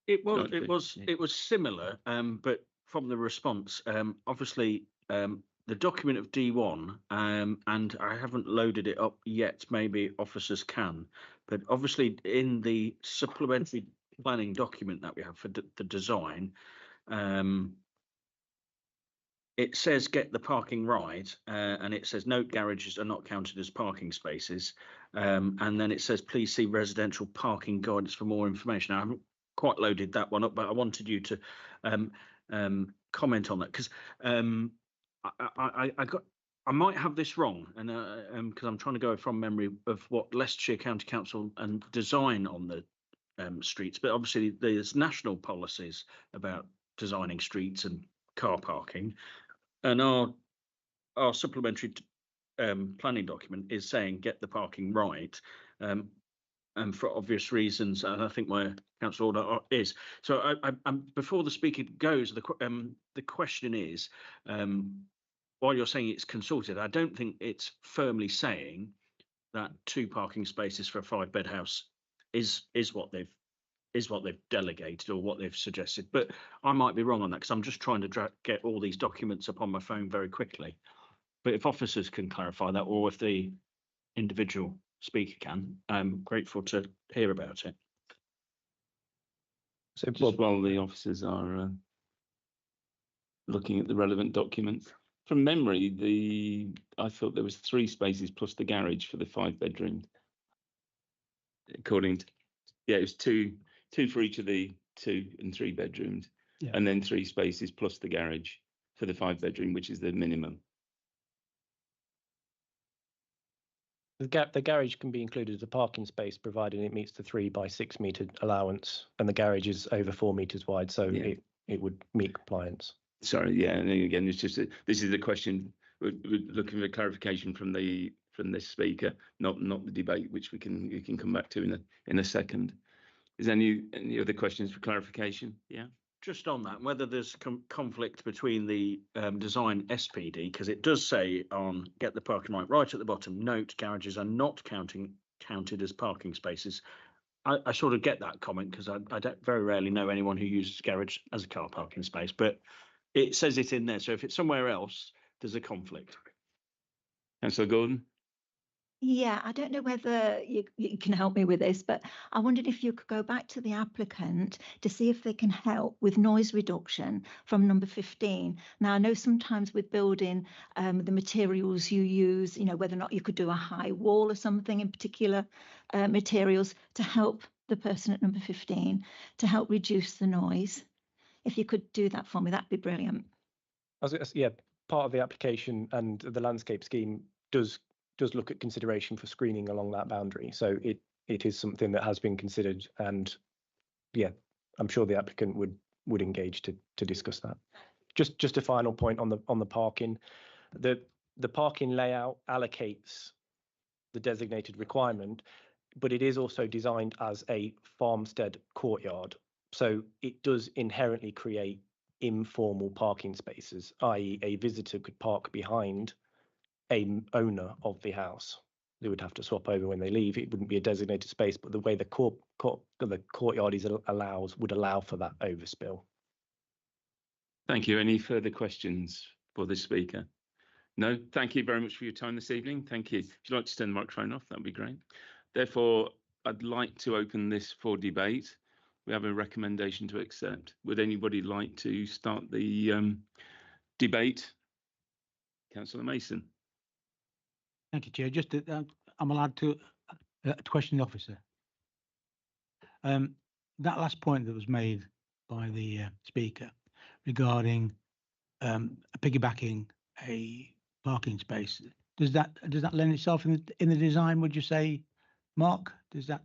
It was similar, but from the response, obviously the document of D1, and I haven't loaded it up yet. Maybe officers can, but obviously in the supplementary planning document that we have for the design, it says get the parking right, and it says note garages are not counted as parking spaces, and then it says please see residential parking guidance for more information. I haven't quite loaded that one up, but I wanted you to comment on that, because I might have this wrong, and because I'm trying to go from memory of what Leicestershire County Council and design on the streets, but obviously there's national policies about designing streets and car parking, and our supplementary planning document is saying get the parking right, and for obvious reasons, and I think my council order is. So before the speaker goes, the question is, while you're saying it's consulted, I don't think it's firmly saying that 2 parking spaces for a 5-bed house is what they've delegated or what they've suggested, but I might be wrong on that, because I'm just trying to get all these documents up on my phone very quickly. But if officers can clarify that, or if the individual speaker can, I'm grateful to hear about it. So just while the officers are looking at the relevant documents, from memory, I thought there was 3 spaces plus the garage for the 5-bedroom. According to, yeah, it was two for each of the 2 and 3 bedrooms. Yeah. and then 3 spaces plus the garage for the 5-bedroom, which is the minimum. The garage can be included as a parking space, provided it meets the 3 by 6 metre allowance, and the garage is over 4 metres wide, so Yeah. it would meet compliance. Sorry, yeah, and again, it's just this is a question we're looking for clarification from this speaker, not the debate, which we can come back to in a second. Is any other questions for clarification? Yeah. Just on that, whether there's conflict between the design SPD, because it does say on get the parking right at the bottom, note garages are not counted as parking spaces. I sort of get that comment because I don't very rarely know anyone who uses garage as a car parking space, but it says it in there. So if it's somewhere else, there's a conflict. Councillor Gordon? Yeah, I don't know whether you can help me with this, but I wondered if you could go back to the applicant to see if they can help with noise reduction from number 15. Now, I know sometimes with building, the materials you use, you know, whether or not you could do a high wall or something in particular materials to help the person at number 15 to help reduce the noise. If you could do that for me, that'd be brilliant. Yeah, part of the application and the landscape scheme does look at consideration for screening along that boundary. So it is something that has been considered, and yeah, I'm sure the applicant would engage to discuss that. Just a final point on the parking. The parking layout allocates the designated requirement, but it is also designed as a farmstead courtyard. So it does inherently create informal parking spaces, i.e. a visitor could park behind a owner of the house. They would have to swap over when they leave. It wouldn't be a designated space, but the way the courtyard would allow for that overspill. Thank you. Any further questions for this speaker? No, thank you very much for your time this evening. Thank you. If you'd like to turn the microphone off, that would be great. Therefore, I'd like to open this for debate. We have a recommendation to accept. Would anybody like to start the debate? Councillor Mason. Thank you, Chair. Just I'm allowed to question the officer. That last point that was made by the speaker regarding piggybacking a parking space, does that lend itself in the design? Would you say, Mark? Does that?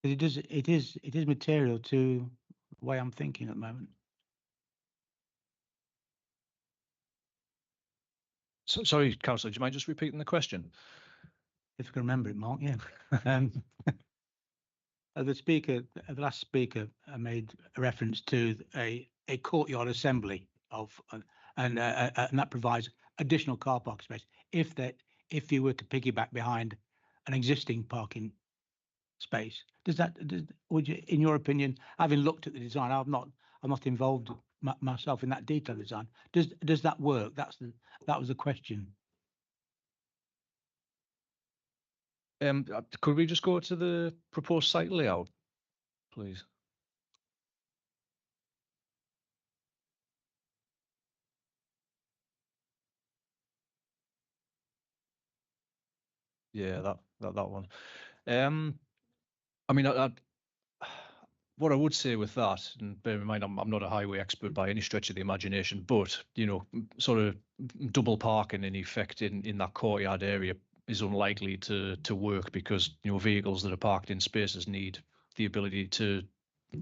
It is material to the way I'm thinking at the moment. So, sorry, Councillor, do you mind just repeating the question? If you can remember it, Mark, yeah. The last speaker made a reference to a courtyard assembly of, and that provides additional car park space. If you were to piggyback behind an existing parking space, would you, in your opinion, having looked at the design, I'm not involved myself in that detailed design. Does that work? That was the question. Could we just go to the proposed site layout, please? Yeah, that one. I mean, what I would say with that, and bear in mind, I'm not a highway expert by any stretch of the imagination, but you know, sort of double parking in effect in that courtyard area is unlikely to work, because you know, vehicles that are parked in spaces need the ability to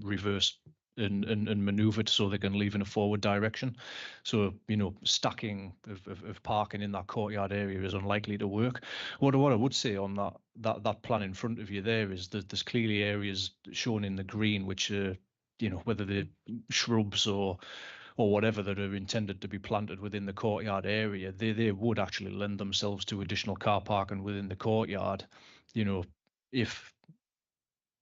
reverse and maneuver so they can leave in a forward direction. So you know, stacking of parking in that courtyard area is unlikely to work. What I would say on that plan in front of you there is that there's clearly areas shown in the green which are, you know, whether they're shrubs or whatever, that are intended to be planted within the courtyard area, they would actually lend themselves to additional car parking within the courtyard. You know, if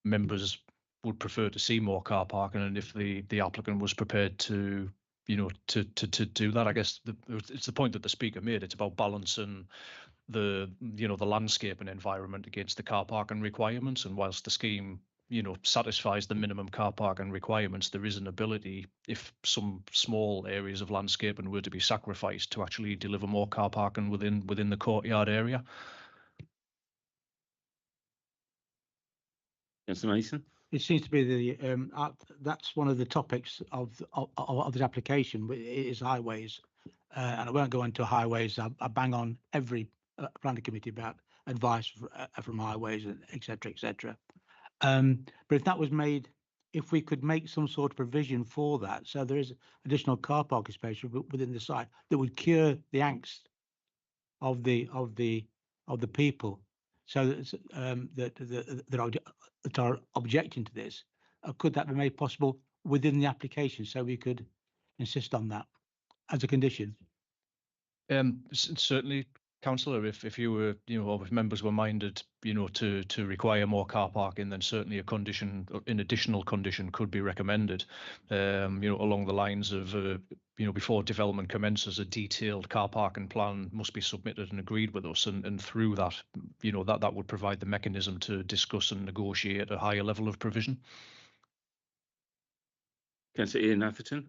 members would prefer to see more car parking, and if the applicant was prepared to, you know, to do that, I guess it's the point that the speaker made. It's about balancing the, you know, the landscape and environment against the car parking requirements. And whilst the scheme, you know, satisfies the minimum car parking requirements, there is an ability, if some small areas of landscaping were to be sacrificed, to actually deliver more car parking within the courtyard area. Councillor Mason. it seems to be that's one of the topics of this application. It is highways, and I won't go into highways. I bang on every planning committee about advice from highways, and etc. etc. But if that was made, if we could make some sort of provision for that, so there is additional car parking space within the site that would cure the angst of the people, so that are objecting to this, could that be made possible within the application, so we could insist on that as a condition? Certainly, councillor, if you were, or if members were minded, to require more car parking, then certainly a condition, an additional condition could be recommended, along the lines of, before development commences, a detailed car parking plan must be submitted and agreed with us, and through that, that would provide the mechanism to discuss and negotiate a higher level of provision. Councillor Ian Atherton.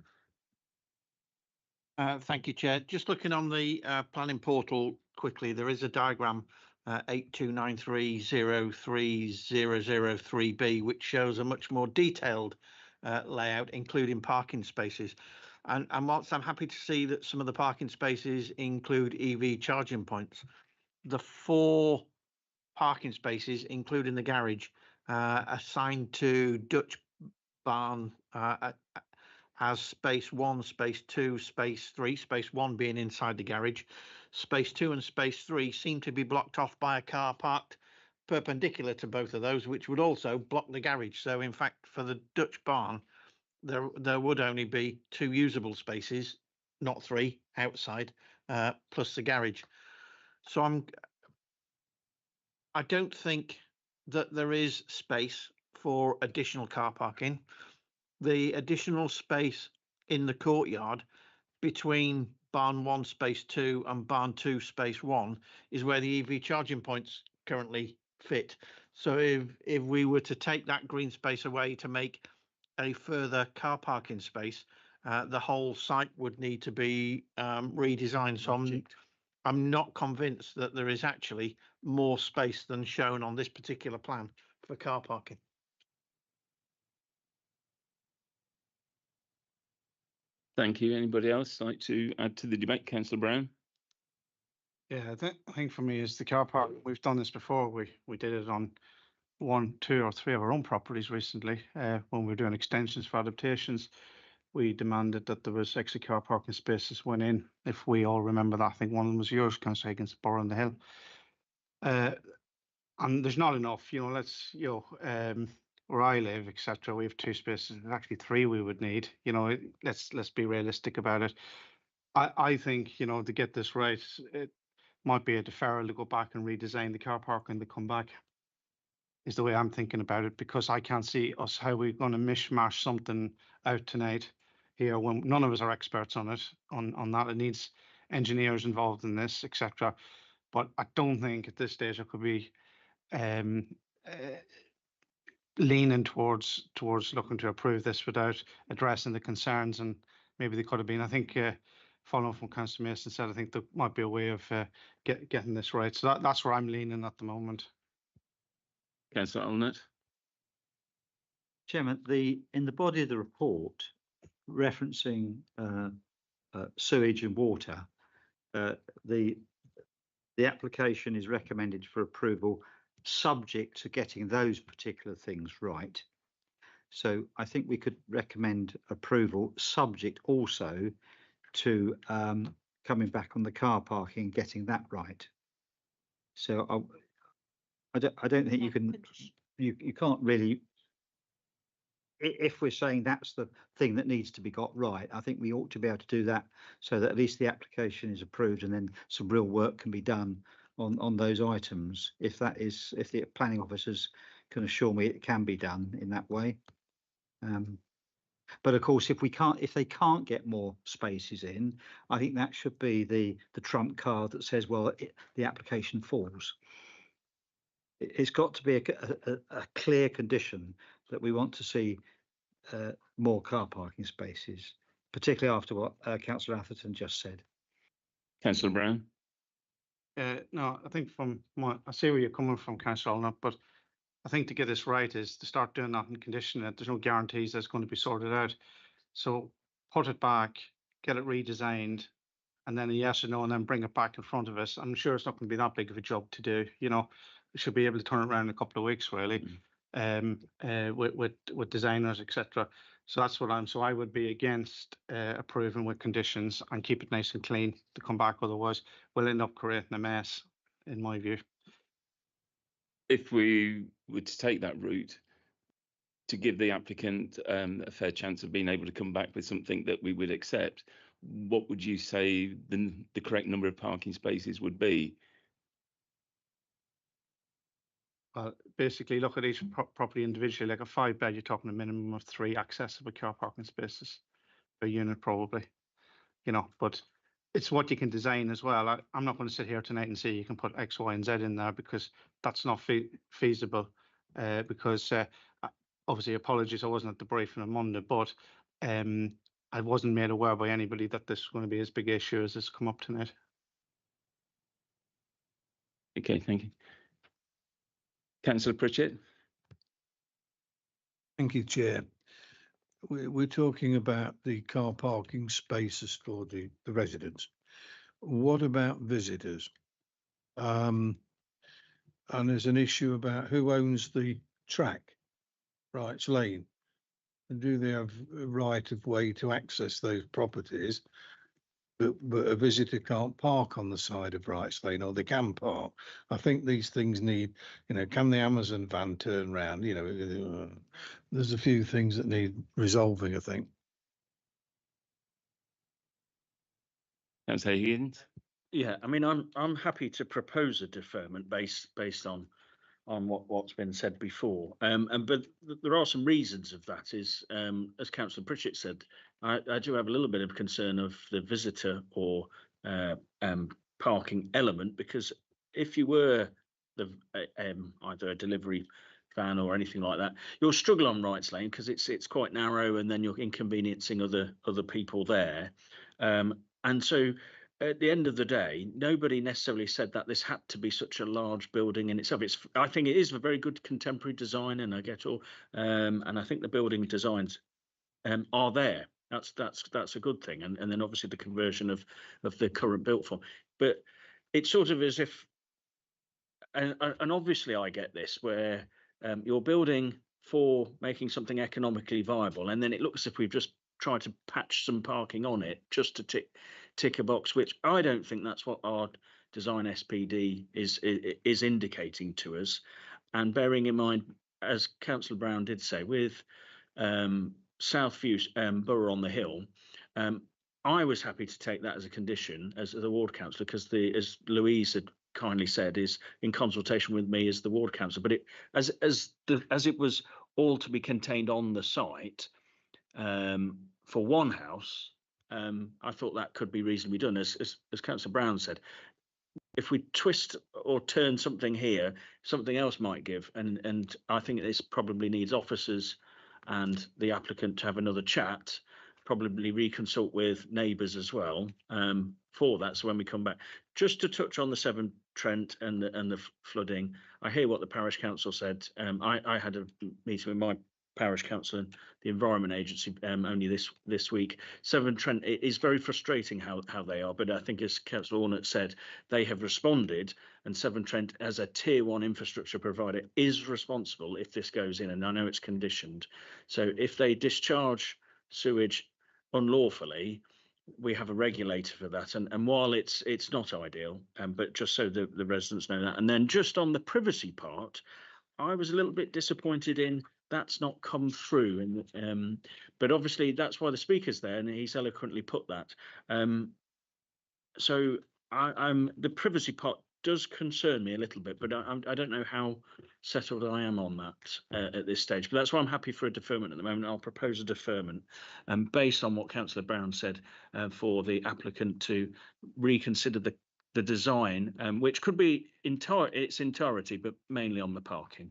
Thank you, Chair. Just looking on the planning portal quickly, there is a diagram 8293030003B, which shows a much more detailed layout, including parking spaces. And whilst I'm happy to see that some of the parking spaces include EV charging points, the 4 parking spaces, including the garage, assigned to Dutch Barn as space 1, space 2, space 3, space 1 being inside the garage. Space 2 and space 3 seem to be blocked off by a car parked perpendicular to both of those, which would also block the garage. So in fact, for the Dutch Barn, there would only be 2 usable spaces, not 3 outside, plus the garage. So I don't think that there is space for additional car parking. The additional space in the courtyard between barn 1 space 2 and barn 2 space 1 is where the EV charging points currently fit. So if we were to take that green space away to make a further car parking space, the whole site would need to be redesigned. So I'm not convinced that there is actually more space than shown on this particular plan for car parking. Thank you. Anybody else like to add to the debate? Councillor Brown. Yeah, I think for me is the car park. We've done this before. We did it on 1, 2 or 3 of our own properties recently when we were doing extensions for adaptations. We demanded that there was extra car parking spaces went in. If we all remember that, I think one of them was yours, Councillor Higgins, Borough on the Hill. And there's not enough, where I live, etc. We have 2 spaces. There's actually 3 we would need. Let's be realistic about it. I think, to get this right, it might be a deferral to go back and redesign the car parking to come back, is the way I'm thinking about it, because I can't see us how we're going to mishmash something out tonight here when none of us are experts on it, on that. It needs engineers involved in this, etc. But I don't think at this stage it could be leaning towards looking to approve this without addressing the concerns, and maybe they could have been. I think following from Councillor Mason said, I think there might be a way of getting this right. So that's where I'm leaning at the moment. Councillor Allnutt. Chairman, in the body of the report referencing sewage and water, the application is recommended for approval subject to getting those particular things right. So I think we could recommend approval subject also to coming back on the car parking, getting that right. So I don't think you can, you can't really, if we're saying that's the thing that needs to be got right, I think we ought to be able to do that so that at least the application is approved and then some real work can be done on those items. If the planning officers can assure me it can be done in that way. But of course, if they can't get more spaces in, I think that should be the trump card that says, well, the application falls. It's got to be a clear condition that we want to see more car parking spaces, particularly after what Councillor Atherton just said. Councillor Brown. No, I think I see where you're coming from, Councillor Allnutt, but I think to get this right is to start doing that and condition it. There's no guarantees that's going to be sorted out. So put it back, get it redesigned, and then a yes or no, and then bring it back in front of us. I'm sure it's not going to be that big of a job to do. You know, we should be able to turn it around in a couple of weeks, really, with designers, etc. So that's what I'm. So I would be against approving with conditions and keep it nice and clean to come back. Otherwise, we'll end up creating a mess, in my view. If we were to take that route, to give the applicant a fair chance of being able to come back with something that we would accept, what would you say the correct number of parking spaces would be? Basically, look at each property individually. Like a 5-bed, you're talking a minimum of 3 accessible car parking spaces per unit, probably. You know, but it's what you can design as well. I'm not going to sit here tonight and say you can put X, Y, and Z in there, because that's not feasible. Because obviously, apologies, I wasn't at the briefing on Monday, but I wasn't made aware by anybody that this was going to be as big an issue as has come up tonight. Okay, thank you. Councillor Pritchett. Thank you, Chair. We're talking about the car parking spaces for the residents. What about visitors? And there's an issue about who owns the track, Wrights Lane, and do they have a right of way to access those properties? But a visitor can't park on the side of Wrights Lane, or they can park. I think these things need, you know, can the Amazon van turn round? You know, there's a few things that need resolving, I think. Councillor Higgins. Yeah, I mean, I'm happy to propose a deferment based on what's been said before. But there are some reasons of that. Is as Councillor Pritchett said, I do have a little bit of concern of the visitor or parking element, because if you were either a delivery van or anything like that, you'll struggle on Wrights Lane because it's quite narrow, and then you're inconveniencing other people there. And so at the end of the day, nobody necessarily said that this had to be such a large building in itself. I think it is a very good contemporary design, and I get all, and I think the building designs are there. That's a good thing, and then obviously the conversion of the current built form. But it's sort of as if, and obviously I get this, where you're building for making something economically viable, and then it looks as if we've just tried to patch some parking on it just to tick a box, which I don't think that's what our design SPD is indicating to us. And bearing in mind, as Councillor Brown did say, with Southview Borough on the Hill, I was happy to take that as a condition as the ward councillor, because as Louise had kindly said, is in consultation with me as the ward councillor. But as it was all to be contained on the site for one house, I thought that could be reasonably done. As Councillor Brown said, if we twist or turn something here, something else might give, and I think this probably needs officers and the applicant to have another chat, probably reconsult with neighbours as well for that. So when we come back, just to touch on the Severn Trent and the flooding, I hear what the parish council said. I had a meeting with my parish council and the Environment Agency only this week. Severn Trent, it is very frustrating how they are, but I think, as Councillor Ornett said, they have responded, and Severn Trent, as a tier 1 infrastructure provider, is responsible if this goes in, and I know it's conditioned. So if they discharge sewage unlawfully, we have a regulator for that, and while it's not ideal, but just so the residents know that. And then just on the privacy part, I was a little bit disappointed in that's not come through, and but obviously that's why the speaker's there, and he's eloquently put that. So I'm the privacy part does concern me a little bit, but I don't know how settled I am on that at this stage. But that's why I'm happy for a deferment at the moment. I'll propose a deferment based on what Councillor Brown said, for the applicant to reconsider the design, which could be its entirety, but mainly on the parking.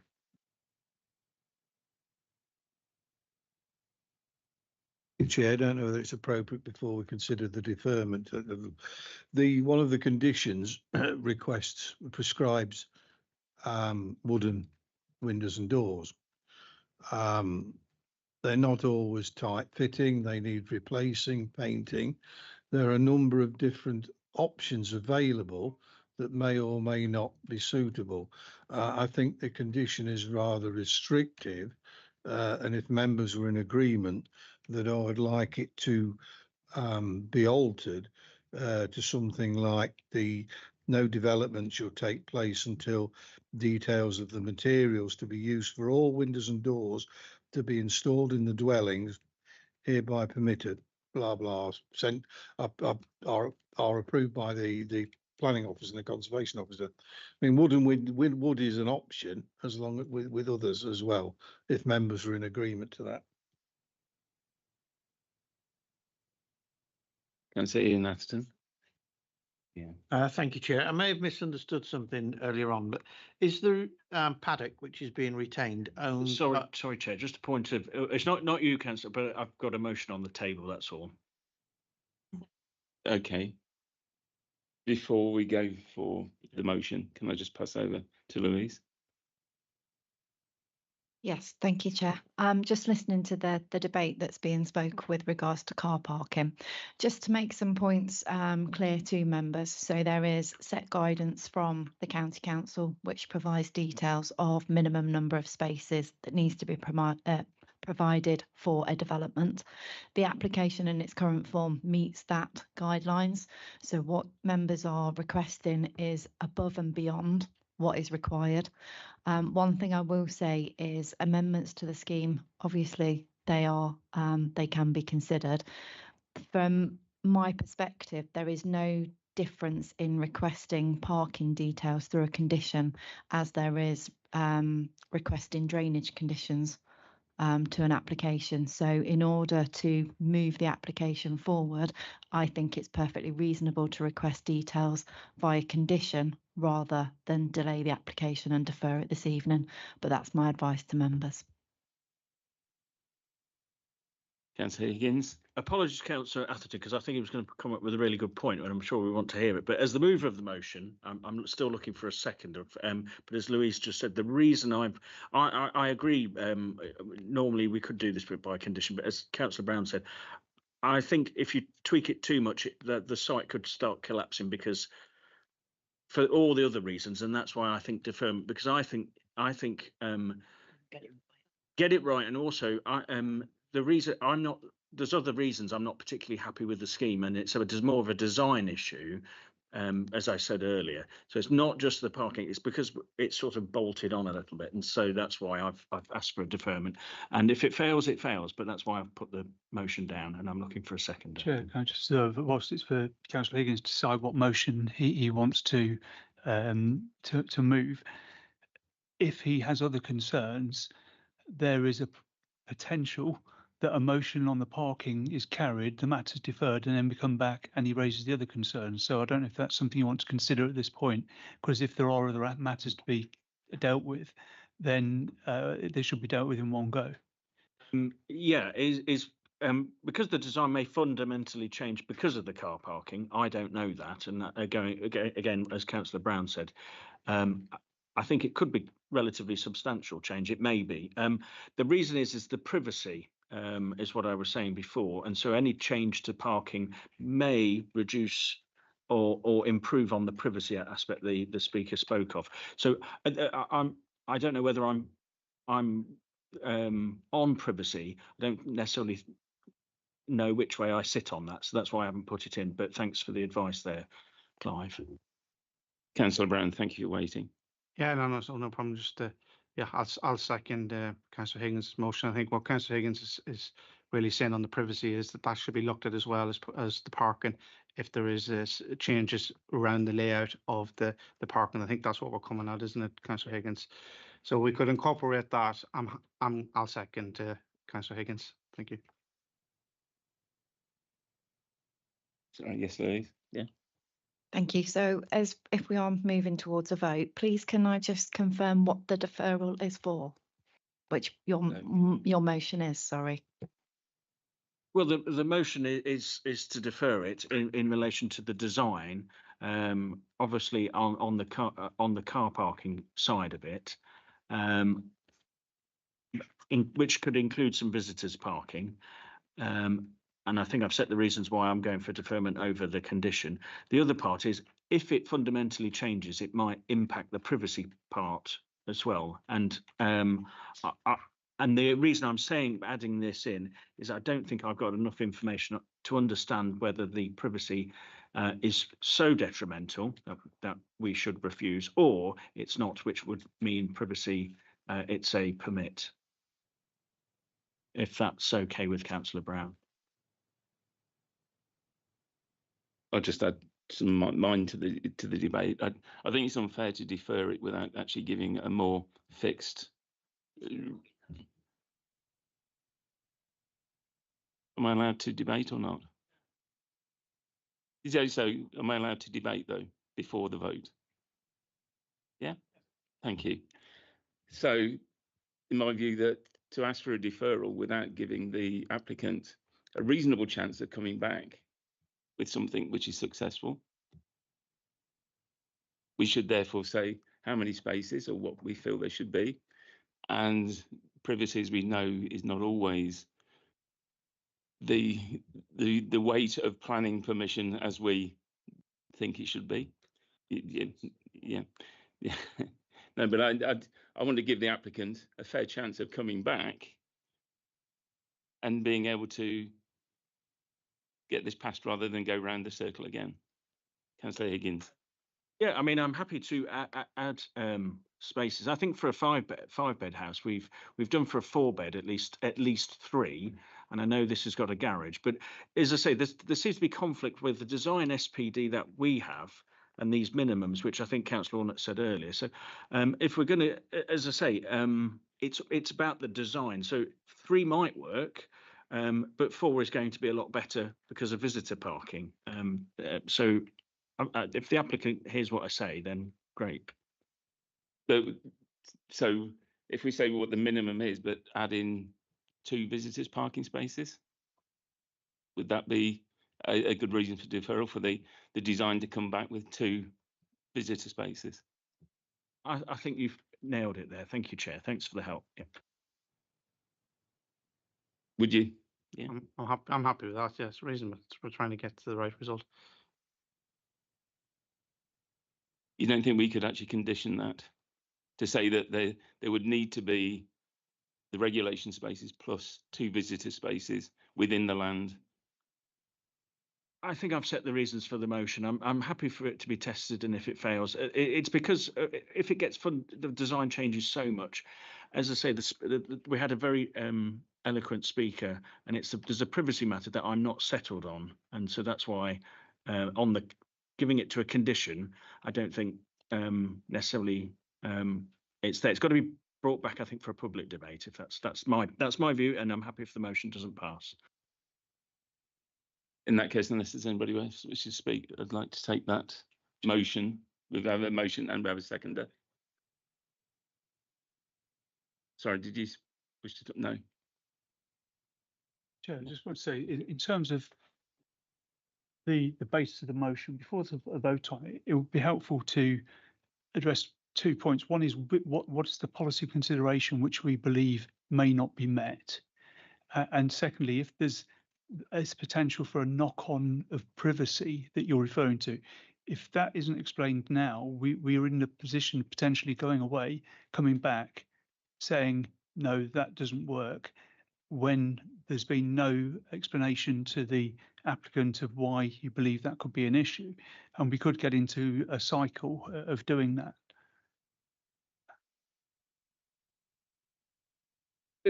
Chair, I don't know whether it's appropriate before we consider the deferment. One of the conditions prescribes wooden windows and doors. They're not always tight fitting. They need replacing, painting. There are a number of different options available that may or may not be suitable. I think the condition is rather restrictive, and if members were in agreement that I would like it to be altered to something like no development shall take place until details of the materials to be used for all windows and doors to be installed in the dwellings hereby permitted, blah blah, sent are approved by the planning officer and the conservation officer. I mean, wood is an option as long as with others as well, if members are in agreement to that. Councillor Ian Atherton. Thank you, Chair. I may have misunderstood something earlier on, but is the paddock which is being retained owned? Sorry, Chair. Just a point of it's not you, Councillor, but I've got a motion on the table. That's all. Okay. Before we go for the motion, can I just pass over to Louise? Yes, thank you, Chair. Just listening to the debate that's being spoke with regards to car parking, just to make some points clear to members. So there is set guidance from the County Council, which provides details of minimum number of spaces that needs to be provided for a development. The application in its current form meets that guidelines. So what members are requesting is above and beyond what is required. One thing I will say is amendments to the scheme, obviously they can be considered. From my perspective, there is no difference in requesting parking details through a condition as there is requesting drainage conditions to an application. So in order to move the application forward, I think it's perfectly reasonable to request details via condition rather than delay the application and defer it this evening. But that's my advice to members. Councillor Higgins. Apologies, Councillor Atherton, because I think he was going to come up with a really good point, and I'm sure we want to hear it. But as the mover of the motion, I'm still looking for a second. But as Louise just said, the reason I agree. Normally we could do this by condition, but as Councillor Brown said, I think if you tweak it too much, the site could start collapsing because for all the other reasons, and that's why I think deferment. Because I think get it right, and also the reason there's other reasons I'm not particularly happy with the scheme, and it's more of a design issue, as I said earlier. So it's not just the parking; it's because it's sort of bolted on a little bit, and so that's why I've asked for a deferment. And if it fails, it fails. But that's why I've put the motion down, and I'm looking for a second. Chair, can I just whilst it's for Councillor Higgins to decide what motion he wants to move, if he has other concerns, there is a potential that a motion on the parking is carried, the matter's deferred, and then we come back and he raises the other concerns. So I don't know if that's something you want to consider at this point, because if there are other matters to be dealt with, then they should be dealt with in one go. Yeah, because the design may fundamentally change because of the car parking. I don't know that, and again, as Councillor Brown said, I think it could be relatively substantial change. It may be. The reason is the privacy. Is what I was saying before, and so any change to parking may reduce or improve on the privacy aspect the speaker spoke of. So I don't know whether I'm on privacy. I don't necessarily know which way I sit on that, so that's why I haven't put it in. But thanks for the advice there, Clive. Councillor Brown, thank you for waiting. Yeah, no problem. Just yeah, I'll second Councillor Higgins' motion. I think what Councillor Higgins is really saying on the privacy is that should be looked at as well as the parking. If there is changes around the layout of the parking, I think that's what we're coming at, isn't it, Councillor Higgins? So we could incorporate that. I'll second Councillor Higgins. Thank you. Sorry, yes, Louise. Yeah. Thank you. So as if we are moving towards a vote, please can I just confirm what the deferral is for? Which your motion is, sorry. Well, the motion is to defer it in relation to the design, obviously on the car parking side of it, which could include some visitors parking. And I think I've set the reasons why I'm going for deferment over the condition. The other part is, if it fundamentally changes, it might impact the privacy part as well. And and the reason I'm saying adding this in is I don't think I've got enough information to understand whether the privacy is so detrimental that we should refuse, or it's not, which would mean privacy, it's a permit. If that's okay with Councillor Brown. I'll just add some mind to the debate. I think it's unfair to defer it without actually giving a more fixed. Am I allowed to debate or not? So am I allowed to debate though before the vote? Yeah, thank you. So in my view, that to ask for a deferral without giving the applicant a reasonable chance of coming back with something which is successful, we should therefore say how many spaces or what we feel there should be. And privacy, as we know, is not always the weight of planning permission as we think it should be. Yeah. No, but I want to give the applicant a fair chance of coming back and being able to get this passed rather than go round the circle again. Councillor Higgins. Yeah, I mean, I'm happy to add spaces. I think for a five bed house, we've done for a 4-bed at least 3, and I know this has got a garage. But as I say, there seems to be conflict with the design SPD that we have and these minimums, which I think Councillor Ornett said earlier. So if we're going to, as I say, it's about the design. So 3 might work, but 4 is going to be a lot better because of visitor parking. So if the applicant hears what I say, then great. So if we say what the minimum is, but add in 2 visitors parking spaces, would that be a good reason for deferral, for the design to come back with 2 visitor spaces? I think you've nailed it there. Thank you, Chair. Thanks for the help. Yeah. Would you? Yeah. I'm happy with that. Yes, reasonable. We're trying to get to the right result. You don't think we could actually condition that to say that there would need to be the regulation spaces plus 2 visitor spaces within the land? I think I've set the reasons for the motion. I'm happy for it to be tested, and if it fails, it's because if it gets fun, the design changes so much. As I say, we had a very eloquent speaker, and there's a privacy matter that I'm not settled on, and so that's why on the giving it to a condition, I don't think necessarily it's there. It's got to be brought back, I think, for a public debate. If that's my view, and I'm happy if the motion doesn't pass. In that case, unless there's anybody else who wishes to speak, I'd like to take that motion. We have a motion and we have a seconder. Sorry, did you wish to? No. Chair, I just want to say, in terms of the basis of the motion, before there's a vote on it, it would be helpful to address 2 points. One is what is the policy consideration which we believe may not be met, and secondly, if there's potential for a knock-on of privacy that you're referring to. If that isn't explained now, we are in a position of potentially going away, coming back, saying, no, that doesn't work, when there's been no explanation to the applicant of why you believe that could be an issue. And we could get into a cycle of doing that.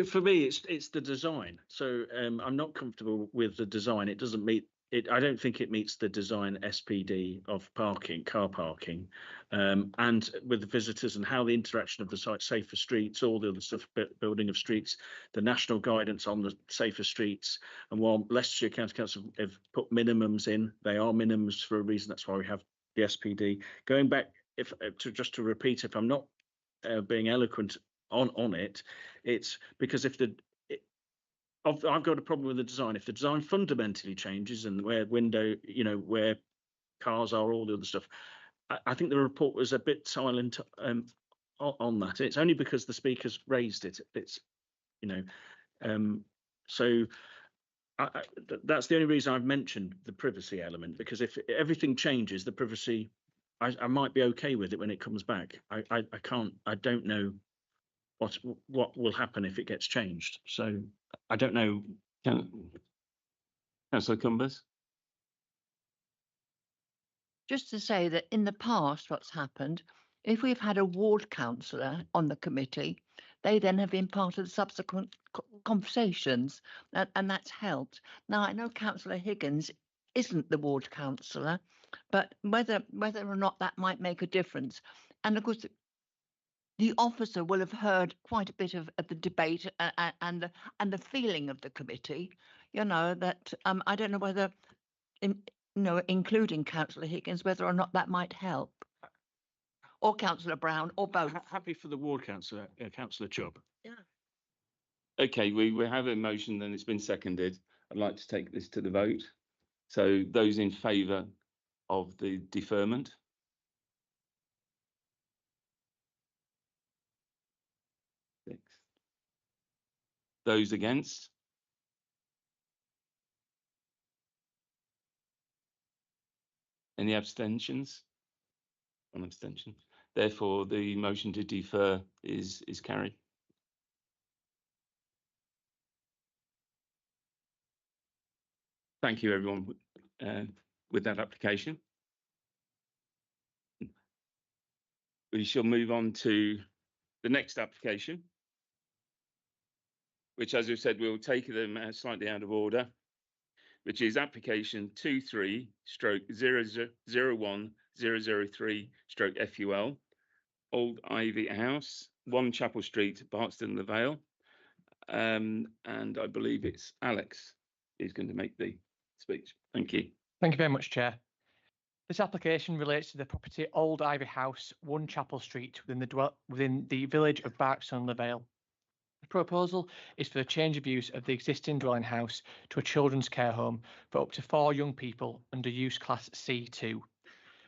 For me, it's the design. So I'm not comfortable with the design. It doesn't meet it. I don't think it meets the design SPD of parking, car parking, and with the visitors and how the interaction of the site, safer streets, all the other stuff, building of streets, the national guidance on the safer streets. And while Leicestershire County Council have put minimums in, they are minimums for a reason. That's why we have the SPD. Going back, just to repeat, if I'm not being eloquent on it, it's because if I've got a problem with the design. If the design fundamentally changes and where where cars are, all the other stuff, I think the report was a bit silent on that. It's only because the speakers raised it. It's, you know, so that's the only reason I've mentioned the privacy element, because if everything changes, the privacy, I might be okay with it when it comes back. I don't know what will happen if it gets changed. So I don't know. Councillor Cumbers? Just to say that in the past, what's happened, if we've had a ward councillor on the committee, they then have been part of the subsequent conversations, and that's helped. Now, I know Councillor Higgins isn't the ward councillor, but whether or not that might make a difference. And of course, the officer will have heard quite a bit of the debate and the feeling of the committee. You know that I don't know whether, including Councillor Higgins, whether or not that might help, or Councillor Brown, or both. Happy for the ward councillor, Councillor Chubb. Yeah. Okay, we have a motion, then it's been seconded. I'd like to take this to the vote. So those in favour of the deferment? Six. Those against? Any abstentions? One abstention. Therefore, the motion to defer is carried. Thank you, everyone, with that application. We shall move on to the next application, which, as we've said, we'll take them slightly out of order, which is application 23/001-003/FUL, Old Ivy House, 1 Chapel Street, Barkston, Vale. And I believe it's Alex who's going to make the speech. Thank you. Thank you very much, Chair. This application relates to the property Old Ivy House, 1 Chapel Street, within the village of Barkston, Vale. The proposal is for the change of use of the existing dwelling house to a children's care home for up to 4 young people under use class C2.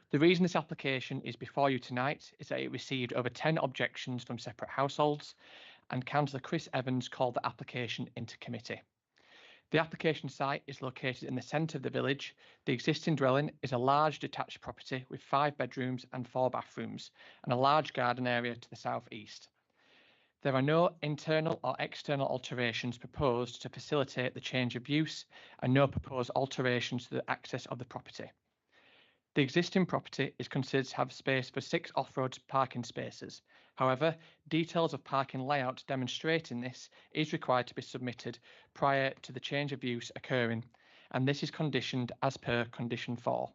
The reason this application is before you tonight is that it received over 10 objections from separate households, and Councillor Chris Evans called the application into committee. The application site is located in the centre of the village. The existing dwelling is a large detached property with 5 bedrooms and 4 bathrooms and a large garden area to the south east. There are no internal or external alterations proposed to facilitate the change of use, and no proposed alterations to the access of the property. The existing property is considered to have space for 6 off-road parking spaces. However, details of parking layout demonstrating this is required to be submitted prior to the change of use occurring, and this is conditioned as per condition 4.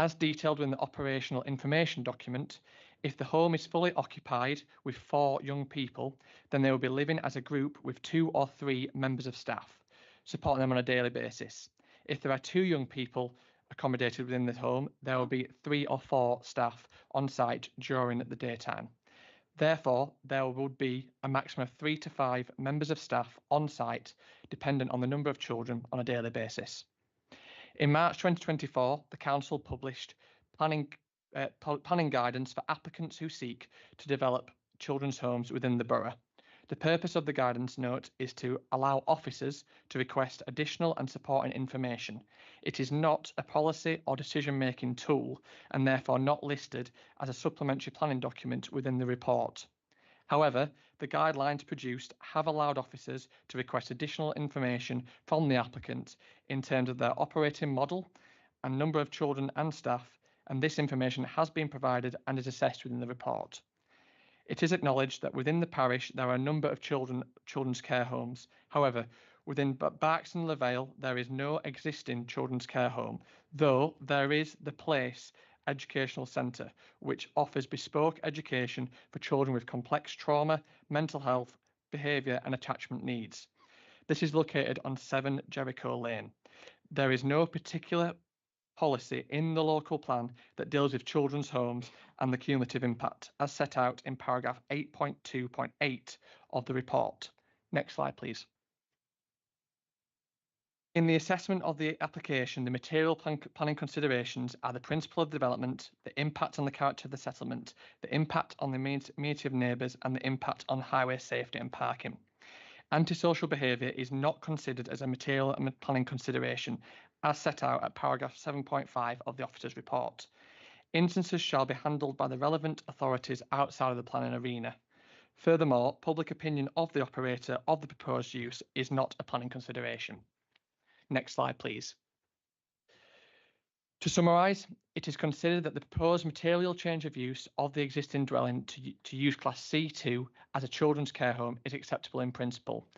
As detailed in the operational information document, if the home is fully occupied with 4 young people, then they will be living as a group with 2 or 3 members of staff, supporting them on a daily basis. If there are 2 young people accommodated within the home, there will be 3 or 4 staff on site during the daytime. Therefore, there would be a maximum of 3 to 5 members of staff on site, dependent on the number of children on a daily basis. In March 2024, the Council published planning guidance for applicants who seek to develop children's homes within the borough. The purpose of the guidance note is to allow officers to request additional and supporting information. It is not a policy or decision-making tool, and therefore not listed as a supplementary planning document within the report. However, the guidelines produced have allowed officers to request additional information from the applicant in terms of their operating model and number of children and staff, and this information has been provided and is assessed within the report. It is acknowledged that within the parish there are a number of children's care homes. However, within Barkston Vale there is no existing children's care home, though there is the Place Educational Centre, which offers bespoke education for children with complex trauma, mental health, behaviour and attachment needs. This is located on 7 Jericho Lane. There is no particular policy in the local plan that deals with children's homes and the cumulative impact, as set out in paragraph 8.2.8 of the report. Next slide, please. In the assessment of the application, the material planning considerations are the principle of development, the impact on the character of the settlement, the impact on the amenity of neighbours, and the impact on highway safety and parking. Antisocial behaviour is not considered as a material and planning consideration, as set out at paragraph 7.5 of the officer's report. Instances shall be handled by the relevant authorities outside of the planning arena. Furthermore, public opinion of the operator of the proposed use is not a planning consideration. Next slide, please. To summarise, it is considered that the proposed material change of use of the existing dwelling to use class C2 as a children's care home is acceptable in principle.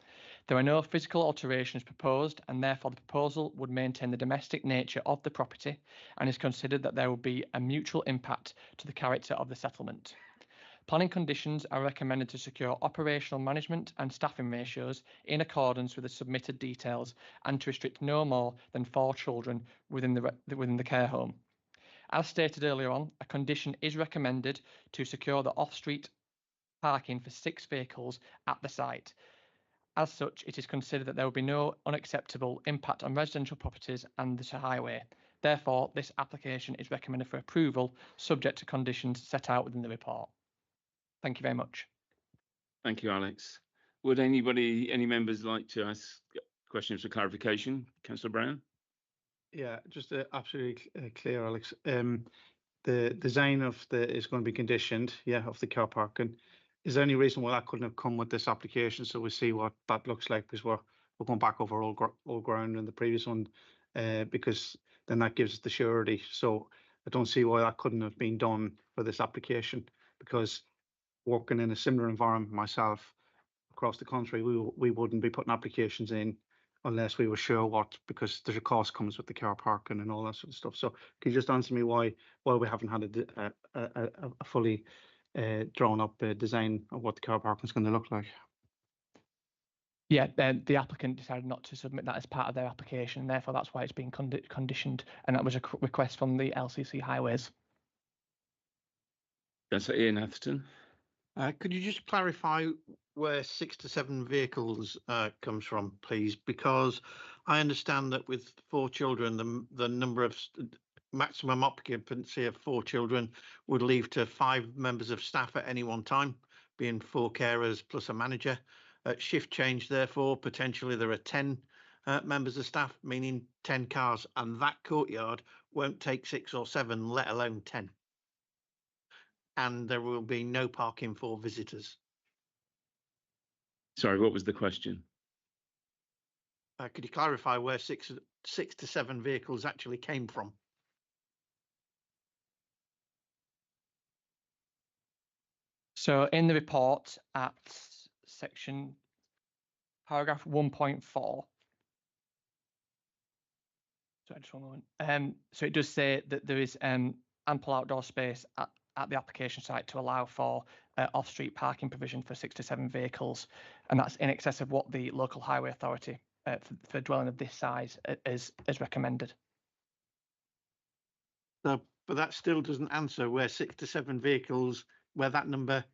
There are no physical alterations proposed, and therefore the proposal would maintain the domestic nature of the property and is considered that there will be a mutual impact to the character of the settlement. Planning conditions are recommended to secure operational management and staffing ratios in accordance with the submitted details and to restrict no more than 4 children within the care home. As stated earlier on, a condition is recommended to secure the off-street parking for 6 vehicles at the site. As such, it is considered that there will be no unacceptable impact on residential properties and the highway. Therefore, this application is recommended for approval, subject to conditions set out within the report. Thank you very much. Thank you, Alex. Would any members like to ask questions for clarification? Councillor Brown? Yeah, just absolutely clear, Alex. The design of is going to be conditioned, of the car parking. Is there any reason why that couldn't have come with this application so we see what that looks like? Because we're going back over all ground in the previous one, because then that gives us the surety. So I don't see why that couldn't have been done for this application, because working in a similar environment myself across the country, we wouldn't be putting applications in unless we were sure what, because there's a cost comes with the car parking and all that sort of stuff. So can you just answer me why we haven't had a fully drawn up design of what the car parking is going to look like? Yeah, the applicant decided not to submit that as part of their application, and therefore that's why it's been conditioned, and that was a request from the LCC Highways. That's Ian Atherton. Could you just clarify where 6 to 7 vehicles comes from, please? Because I understand that with 4 children, the number of maximum occupancy of 4 children would leave to 5 members of staff at any one time, being 4 carers plus a manager. Shift change, therefore, potentially there are 10 members of staff, meaning 10 cars, and that courtyard won't take 6 or 7, let alone 10. And there will be no parking for visitors. Sorry, what was the question? Could you clarify where 6 to 7 vehicles actually came from? So in the report at section paragraph 1.4. Sorry, just one moment. So it does say that there is ample outdoor space at the application site to allow for off-street parking provision for 6 to 7 vehicles, and that's in excess of what the local highway authority for dwelling of this size is recommended. So, but that still doesn't answer where 6 to 7 vehicles, where that number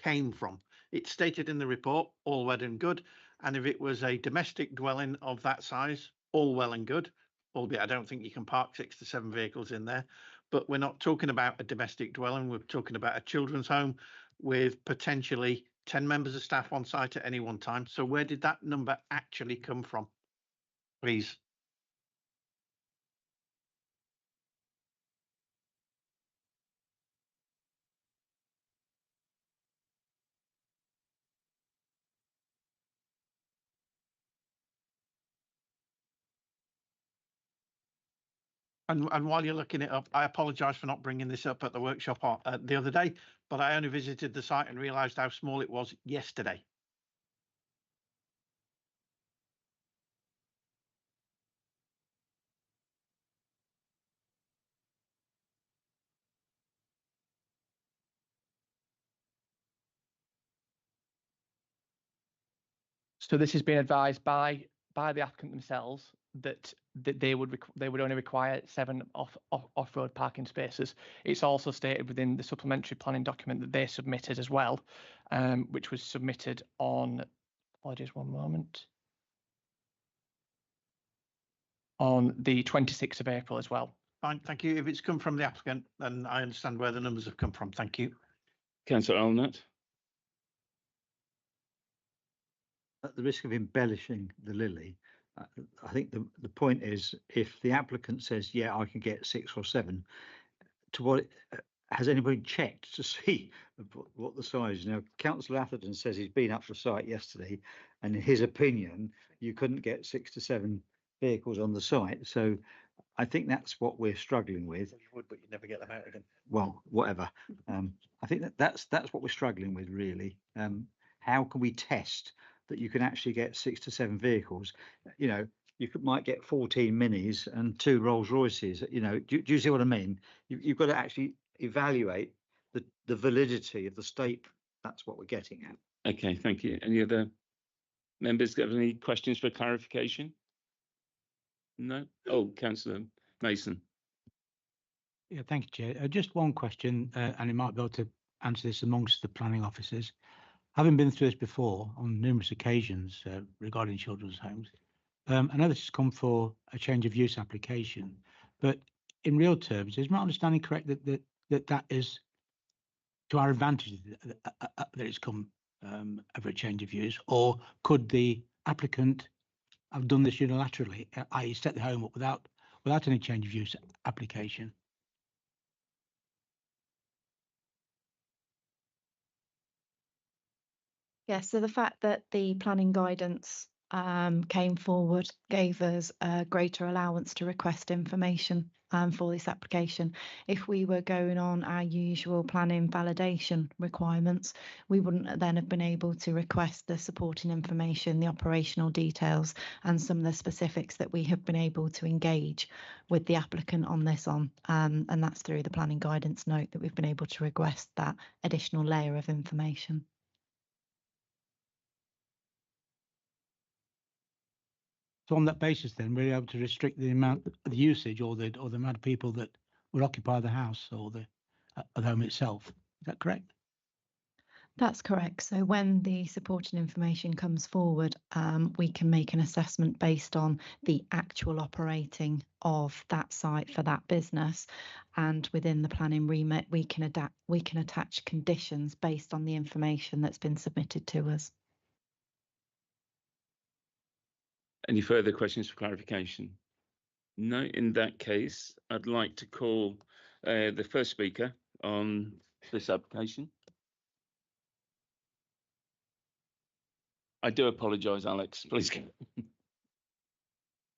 came from. It's stated in the report, all well and good, and if it was a domestic dwelling of that size, all well and good, albeit I don't think you can park 6 to 7 vehicles in there. But we're not talking about a domestic dwelling. We're talking about a children's home with potentially 10 members of staff on site at any one time. So where did that number actually come from, please? And while you're looking it up, I apologise for not bringing this up at the workshop the other day, but I only visited the site and realised how small it was yesterday. So this has been advised by the applicant themselves that they would only require 7 off-road parking spaces. It's also stated within the supplementary planning document that they submitted as well, which was submitted on, apologies, one moment. on the 26th of April as well. Fine, thank you. If it's come from the applicant, then I understand where the numbers have come from. Thank you. Councillor Allnut. At the risk of embellishing the lily, I think the point is, if the applicant says, yeah, I can get 6 or 7, to what has anybody checked to see what the size is? Now, Councillor Atherton says he's been up the site yesterday, and in his opinion, you couldn't get 6 to 7 vehicles on the site. So I think that's what we're struggling with. You would, but you never get them out again. Well, whatever. I think that's what we're struggling with, really. How can we test that you can actually get 6 to 7 vehicles? You know, might get 14 minis and 2 Rolls Royces. You know, do you see what I mean? You've got to actually evaluate the validity of the state. That's what we're getting at. Okay, thank you. Any other members have any questions for clarification? No? Oh, Councillor Mason. Yeah, thank you, Chair. Just one question, and you might be able to answer this amongst the planning officers. Having been through this before on numerous occasions regarding children's homes, I know this has come for a change of use application, but in real terms, is my understanding correct that is to our advantage that it's come over a change of use, or could the applicant have done this unilaterally, i.e. set the home up without any change of use application? Yes, so the fact that the planning guidance came forward gave us a greater allowance to request information for this application. If we were going on our usual planning validation requirements, we wouldn't then have been able to request the supporting information, the operational details, and some of the specifics that we have been able to engage with the applicant on this on. And that's through the planning guidance note that we've been able to request that additional layer of information. So on that basis, then we're able to restrict the amount of usage or the amount of people that would occupy the house or the home itself. Is that correct? That's correct. So when the supporting information comes forward, we can make an assessment based on the actual operating of that site for that business, and within the planning remit, we can attach conditions based on the information that's been submitted to us. Any further questions for clarification? No, in that case, I'd like to call the first speaker on this application. I do apologise, Alex. Please go.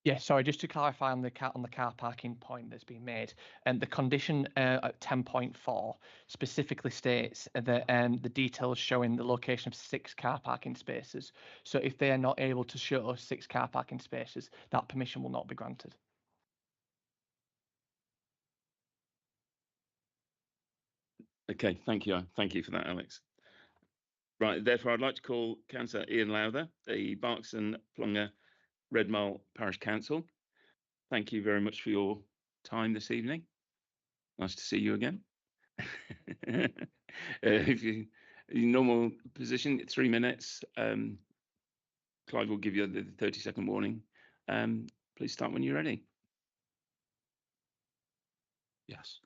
Yeah, sorry, just to clarify on the car parking point that's been made, and the condition at 10.4 specifically states that the details showing the location of 6 car parking spaces. So if they are not able to show 6 car parking spaces, that permission will not be granted. Okay, thank you. Thank you for that, Alex. Right, therefore, I'd like to call Councillor Ian Lowther, the Berks and Plunge Redmile Parish Council. Thank you very much for your time this evening. Nice to see you again. If you in normal position, 3 minutes. Clive will give you the 30-second warning. Please start when you're ready. Yes.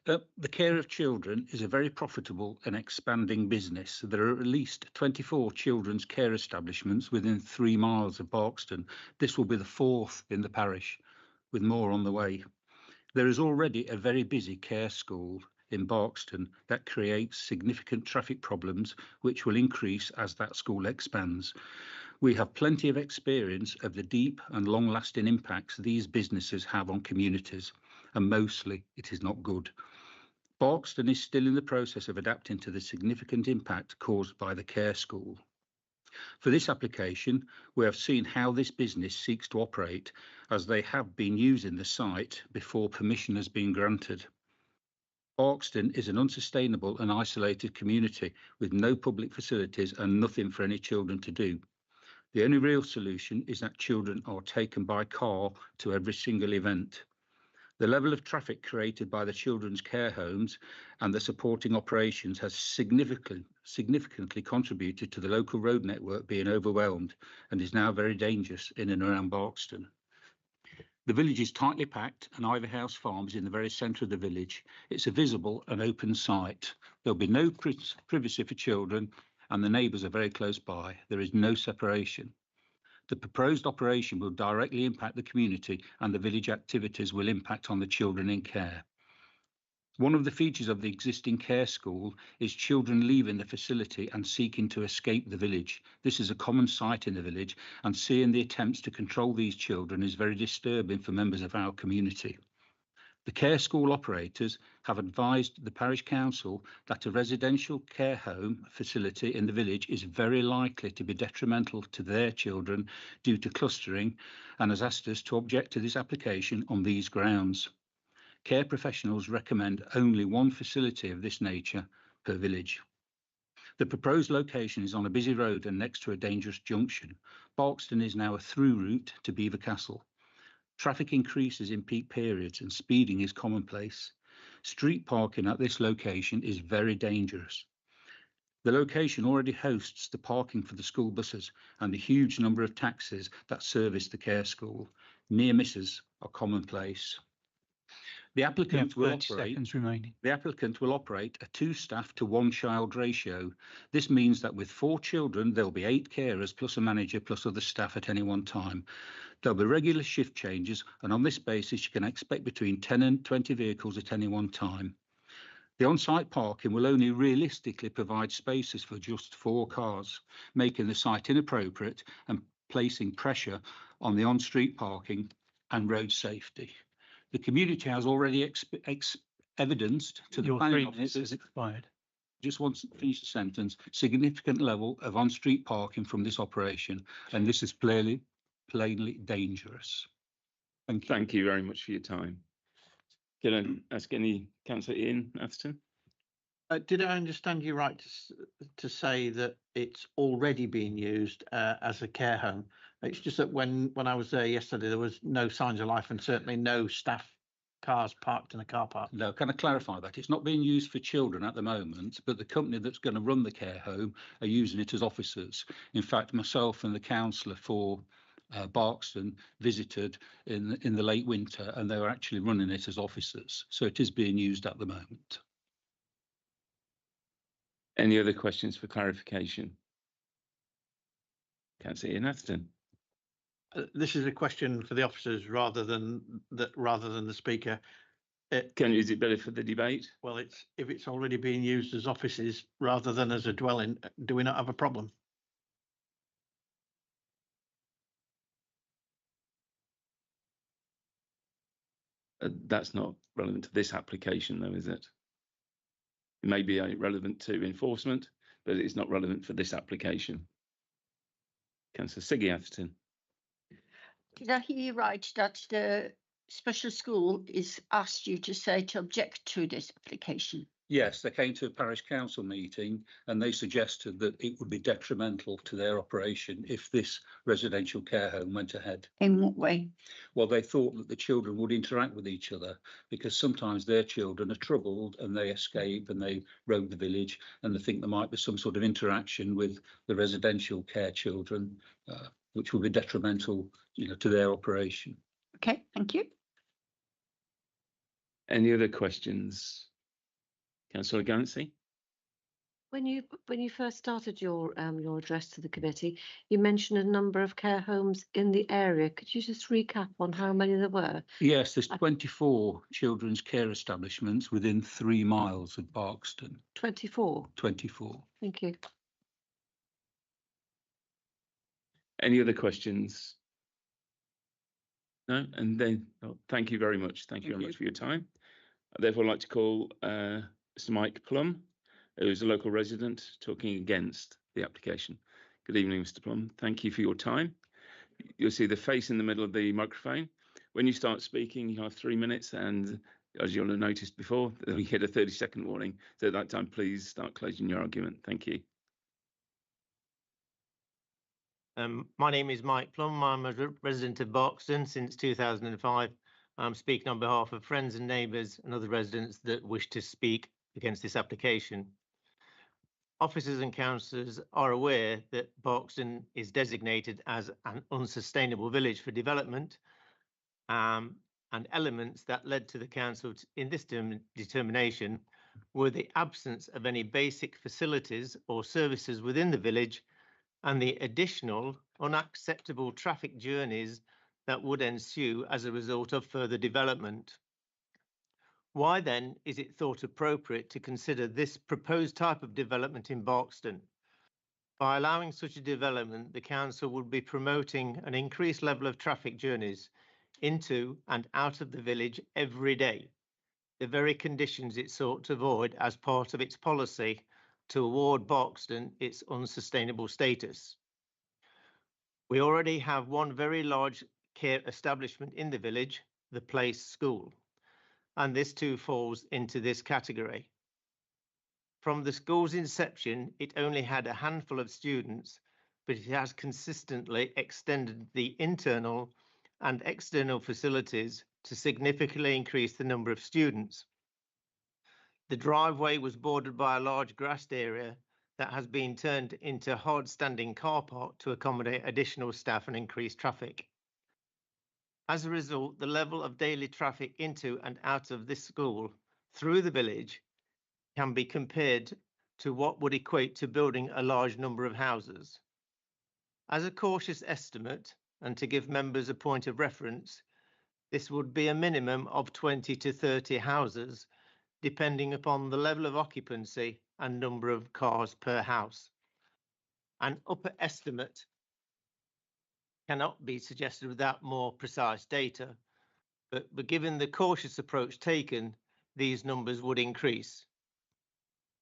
The care of children is a very profitable and expanding business. There are at least 24 children's care establishments within 3 miles of Barkston. This will be the 4th in the parish, with more on the way. There is already a very busy care school in Barkston that creates significant traffic problems, which will increase as that school expands. We have plenty of experience of the deep and long-lasting impacts these businesses have on communities, and mostly it is not good. Barkston is still in the process of adapting to the significant impact caused by the care school. For this application, we have seen how this business seeks to operate, as they have been using the site before permission has been granted. Barkston is an unsustainable and isolated community with no public facilities and nothing for any children to do. The only real solution is that children are taken by car to every single event. The level of traffic created by the children's care homes and the supporting operations has significantly contributed to the local road network being overwhelmed and is now very dangerous in and around Barkston. The village is tightly packed and Ivy House Farm is in the very centre of the village. It's a visible and open site. There'll be no privacy for children and the neighbours are very close by. There is no separation. The proposed operation will directly impact the community and the village activities will impact on the children in care. One of the features of the existing care school is children leaving the facility and seeking to escape the village. This is a common sight in the village, and seeing the attempts to control these children is very disturbing for members of our community. The care school operators have advised the parish council that a residential care home facility in the village is very likely to be detrimental to their children due to clustering, and has asked us to object to this application on these grounds. Care professionals recommend only one facility of this nature per village. The proposed location is on a busy road and next to a dangerous junction. Barkston is now a through route to Beaver Castle. Traffic increases in peak periods and speeding is commonplace. Street parking at this location is very dangerous. The location already hosts the parking for the school buses and the huge number of taxis that service the care school. Near misses are commonplace. The applicant will operate a 2-staff to 1-child ratio. This means that with 4 children, there'll be 8 carers plus a manager plus other staff at any one time. There'll be regular shift changes, and on this basis, you can expect between 10 and 20 vehicles at any one time. The on-site parking will only realistically provide spaces for just 4 cars, making the site inappropriate and placing pressure on the on-street parking and road safety. The community has already evidenced to the planning officers expired. Just want to finish the sentence. Significant level of on-street parking from this operation, and this is plainly dangerous. Thank you. Thank you very much for your time. Can I ask any Councillor Ian Atherton? Did I understand you right to say that it's already being used as a care home? It's just that when I was there yesterday, there was no signs of life and certainly no staff cars parked in a car park. No, can I clarify that? It's not being used for children at the moment, but the company that's going to run the care home are using it as offices. In fact, myself and the councillor for Barkston visited in the late winter and they were actually running it as offices. So it is being used at the moment. Any other questions for clarification? Councillor Ian Atherton. This is a question for the officers rather than the speaker. Is it better for the debate? Well, if it's already being used as offices rather than as a dwelling, do we not have a problem? That's not relevant to this application, though, is it? It may be relevant to enforcement, but it's not relevant for this application. Councillor Siggy Atherton. Did I hear you right that the special school is asked you to say to object to this application? Yes, they came to a parish council meeting and they suggested that it would be detrimental to their operation if this residential care home went ahead. In what way? Well, they thought that the children would interact with each other because sometimes their children are troubled and they escape and they roam the village and they think there might be some sort of interaction with the residential care children, which would be detrimental, to their operation. Okay, thank you. Any other questions? Councillor Gancy. When you first started your address to the committee, you mentioned a number of care homes in the area. Could you just recap on how many there were? Yes, there's 24 children's care establishments within 3 miles of Barkston. 24. 24. Thank you. Any other questions? No, and then thank you very much. Thank you very much for your time. I'd therefore like to call Mr. Mike Plum, who is a local resident, talking against the application. Good evening, Mr. Plum. Thank you for your time. You'll see the face in the middle of the microphone. When you start speaking, you have 3 minutes, and as you'll have noticed before, we hit a 30-second warning. So at that time, please start closing your argument. Thank you. My name is Mike Plum. I'm a resident of Barkston since 2005. I'm speaking on behalf of friends and neighbours and other residents that wish to speak against this application. Officers and councillors are aware that Barkston is designated as an unsustainable village for development. and elements that led to the council in this determination were the absence of any basic facilities or services within the village and the additional unacceptable traffic journeys that would ensue as a result of further development. Why then is it thought appropriate to consider this proposed type of development in Barkston? By allowing such a development, the council would be promoting an increased level of traffic journeys into and out of the village every day, the very conditions it sought to avoid as part of its policy to award Barkston its unsustainable status. We already have one very large care establishment in the village, the Place School, and this too falls into this category. From the school's inception, it only had a handful of students, but it has consistently extended the internal and external facilities to significantly increase the number of students. The driveway was bordered by a large grassed area that has been turned into a hard-standing car park to accommodate additional staff and increase traffic. As a result, the level of daily traffic into and out of this school through the village can be compared to what would equate to building a large number of houses. As a cautious estimate, and to give members a point of reference, this would be a minimum of 20 to 30 houses, depending upon the level of occupancy and number of cars per house. An upper estimate cannot be suggested without more precise data, but given the cautious approach taken, these numbers would increase.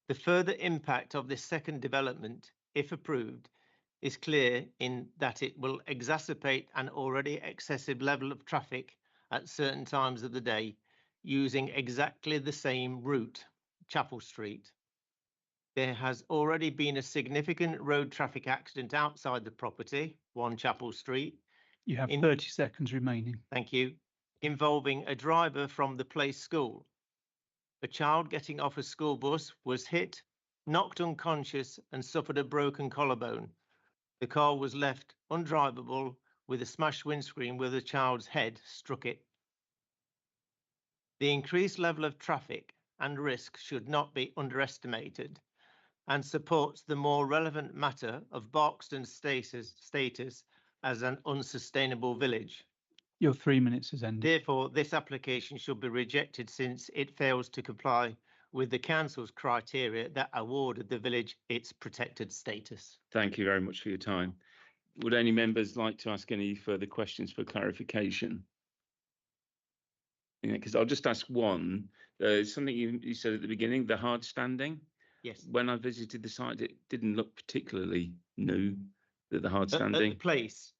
The further impact of this second development, if approved, is clear in that it will exacerbate an already excessive level of traffic at certain times of the day using exactly the same route, Chapel Street. There has already been a significant road traffic accident outside the property, 1 Chapel Street. You have 30 seconds remaining. Thank you. Involving a driver from the Place School. A child getting off a school bus was hit, knocked unconscious and suffered a broken collarbone. The car was left undrivable with a smashed windscreen where the child's head struck it. The increased level of traffic and risk should not be underestimated and supports the more relevant matter of Barkston's status as an unsustainable village. Your 3 minutes has ended. Therefore, this application should be rejected since it fails to comply with the council's criteria that awarded the village its protected status. Thank you very much for your time. Would any members like to ask any further questions for clarification? Because I'll just ask one. Something you said at the beginning, the hard standing. Yes. When I visited the site, it didn't look particularly new, the hard standing. At the place?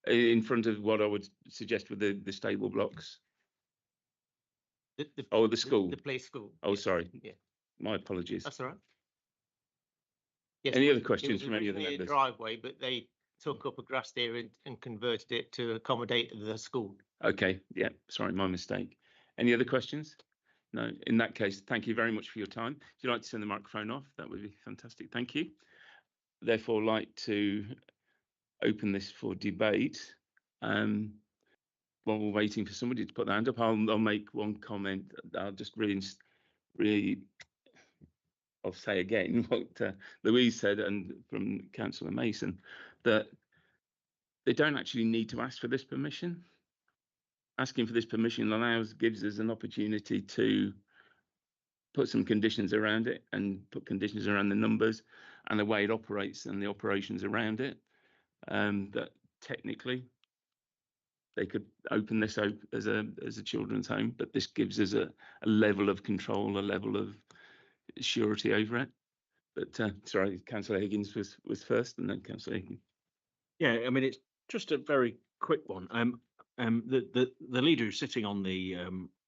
In front of what I would suggest with the stable blocks. The school. The Place School. Oh, sorry. Yeah. My apologies. That's all right. Yes, Any other questions from any of the originally a members? driveway, but they took up a grassed area and converted it to accommodate the school. Okay, yeah, sorry, my mistake. Any other questions? No, in that case, thank you very much for your time. If you'd like to turn the microphone off, that would be fantastic. Thank you. Therefore, like to open this for debate. While we're waiting for somebody to put their hand up, I'll make one comment. I'll just I'll say again what Louise said and from Councillor Mason, that they don't actually need to ask for this permission. Asking for this permission gives us an opportunity to put some conditions around it and put conditions around the numbers and the way it operates and the operations around it. That technically they could open this as a children's home, but this gives us a level of control, a level of surety over it. But sorry, Councillor Higgins was first, and then Councillor Higgins. Yeah, I mean, it's just a very quick one. The leader who's sitting on the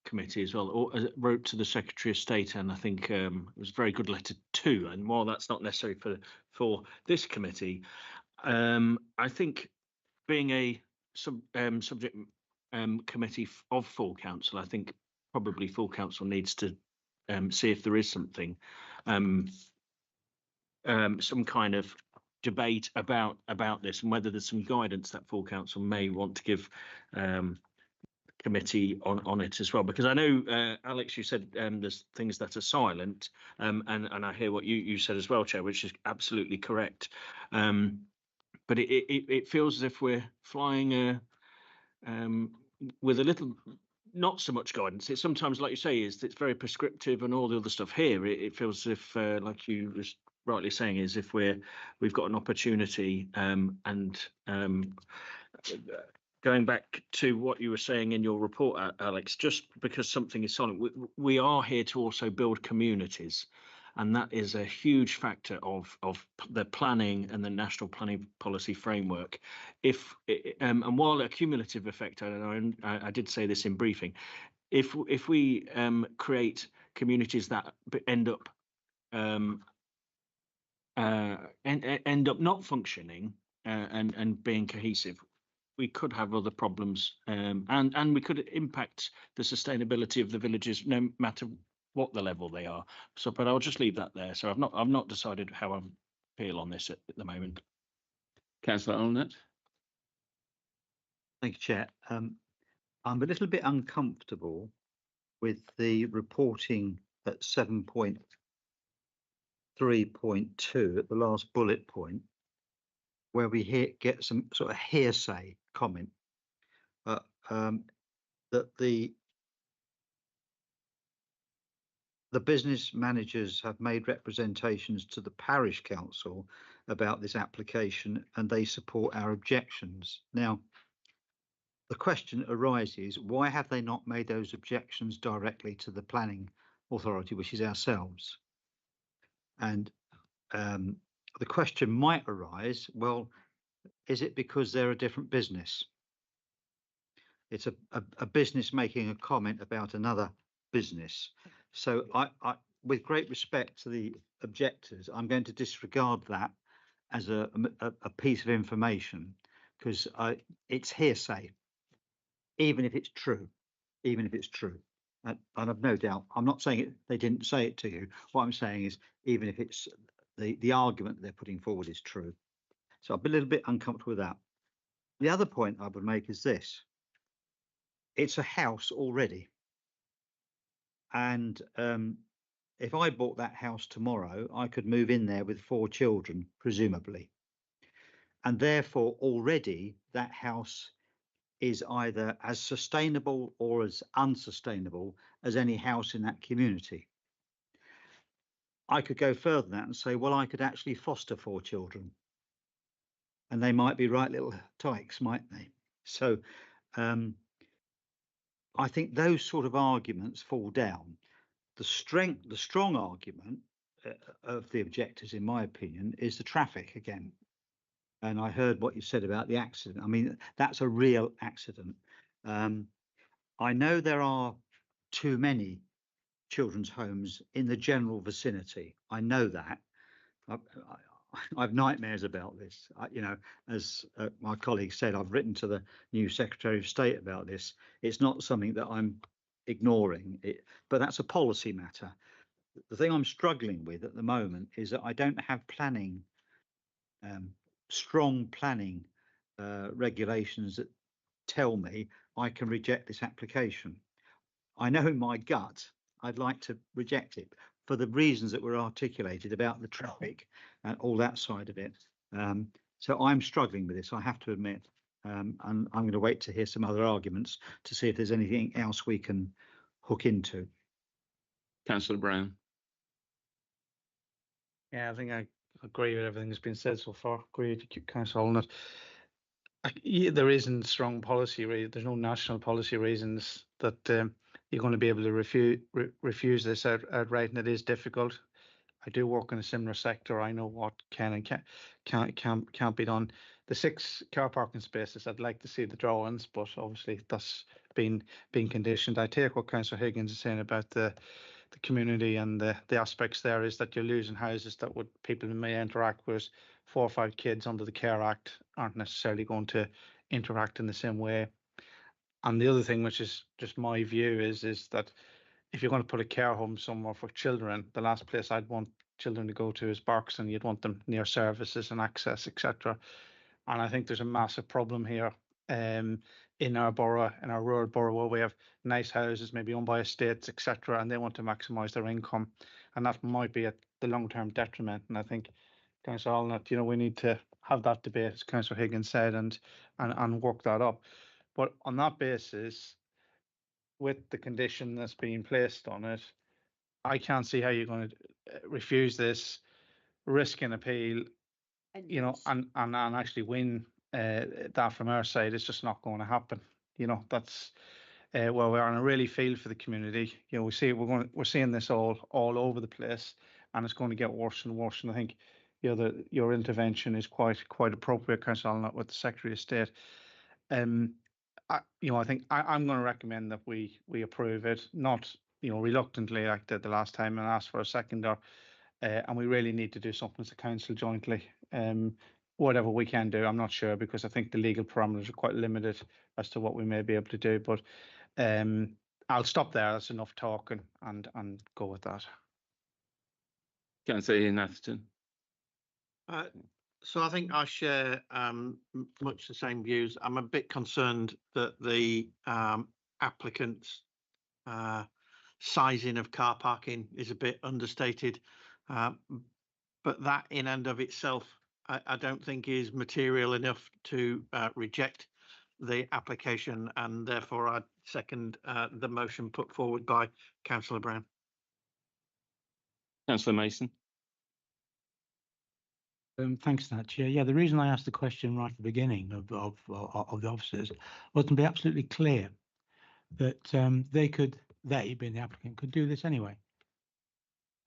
committee as well wrote to the Secretary of State, and I think it was a very good letter too. And while that's not necessary for this committee, I think being a subject committee of full council, I think probably full council needs to see if there is something, some kind of debate about this, and whether there's some guidance that full council may want to give committee on it as well, because I know Alex, you said there's things that are silent, and I hear what you said as well, Chair, which is absolutely correct. But it feels as if we're flying with a little, not so much guidance. It's sometimes, like you say, it's very prescriptive and all the other stuff. Here it feels as if, like you was rightly saying, is if we've got an opportunity, and going back to what you were saying in your report, Alex, just because something is silent, we are here to also build communities. And that is a huge factor of the planning and the national planning policy framework. And while a cumulative effect, I did say this in briefing, if we create communities that end up not functioning and being cohesive, we could have other problems, and we could impact the sustainability of the villages, no matter what the level they are. So, but I'll just leave that there. So I've not decided how I feel on this at the moment. Councillor Allnutt. Thank you, Chair. I'm a little bit uncomfortable with the reporting at 7.3.2 at the last bullet point, where we get some sort of hearsay comment that the business managers have made representations to the parish council about this application and they support our objections. Now, the question arises, why have they not made those objections directly to the planning authority, which is ourselves? And the question might arise, well, is it because they're a different business? It's a business making a comment about another business. So I, with great respect to the objectors, I'm going to disregard that as a piece of information, because it's hearsay, even if it's true, and I've no doubt. I'm not saying they didn't say it to you. What I'm saying is, even if it's the argument they're putting forward is true. So I'm a little bit uncomfortable with that. The other point I would make is this. It's a house already. And if I bought that house tomorrow, I could move in there with 4 children, presumably. And therefore, already that house is either as sustainable or as unsustainable as any house in that community. I could go further than that and say, well, I could actually foster 4 children. And they might be right little tykes, mightn't they? So I think those sort of arguments fall down. The strong argument of the objectors, in my opinion, is the traffic again. And I heard what you said about the accident. I mean, that's a real accident. I know there are too many children's homes in the general vicinity. I know that. I have nightmares about this. As my colleague said, I've written to the new Secretary of State about this. It's not something that I'm ignoring, but that's a policy matter. The thing I'm struggling with at the moment is that I don't have planning, strong planning regulations that tell me I can reject this application. I know in my gut I'd like to reject it for the reasons that were articulated about the traffic and all that side of it. So I'm struggling with this, I have to admit. And I'm going to wait to hear some other arguments to see if there's anything else we can hook into. Councillor Brown. Yeah, I think I agree with everything that's been said so far. Agree with Councillor Allnutt. There isn't strong policy. There's no national policy reasons that you're going to be able to refuse this outright, and it is difficult. I do work in a similar sector. I know what can and can't be done. The 6 car parking spaces, I'd like to see the drawings, but obviously that's been conditioned. I take what Councillor Higgins is saying about the community and the aspects there is that you're losing houses that people may interact with. 4 or 5 kids under the Care Act aren't necessarily going to interact in the same way. And the other thing, which is just my view, is that if you're going to put a care home somewhere for children, the last place I'd want children to go to is Barkston. You'd want them near services and access, etc. And I think there's a massive problem here. in our borough, in our rural borough, where we have nice houses, maybe owned by estates, etc., and they want to maximise their income, and that might be at the long-term detriment. And I think, Councillor Allnut, we need to have that debate, as Councillor Higgins said, and work that up. But on that basis, with the condition that's being placed on it, I can't see how you're going to refuse this, risk an appeal, and actually win that from our side. It's just not going to happen. That's well, we're on a really feel for the community. We see we're seeing this all over the place, and it's going to get worse and worse. And I think your intervention is quite appropriate, Councillor Allnut, with the Secretary of State. I think I'm going to recommend that we approve it, not reluctantly like the last time and ask for a seconder. And we really need to do something as a council jointly. Whatever we can do, I'm not sure, because I think the legal parameters are quite limited as to what we may be able to do. But I'll stop there. That's enough talking, and go with that. Councillor Ian Atherton. So I think I share much the same views. I'm a bit concerned that the applicant's sizing of car parking is a bit understated, but that in and of itself, I don't think is material enough to reject the application, and therefore I second the motion put forward by Councillor Brown. Councillor Mason. Thanks for that, Chair. Yeah, the reason I asked the question right at the beginning of the officers was to be absolutely clear that they, being the applicant, could do this anyway.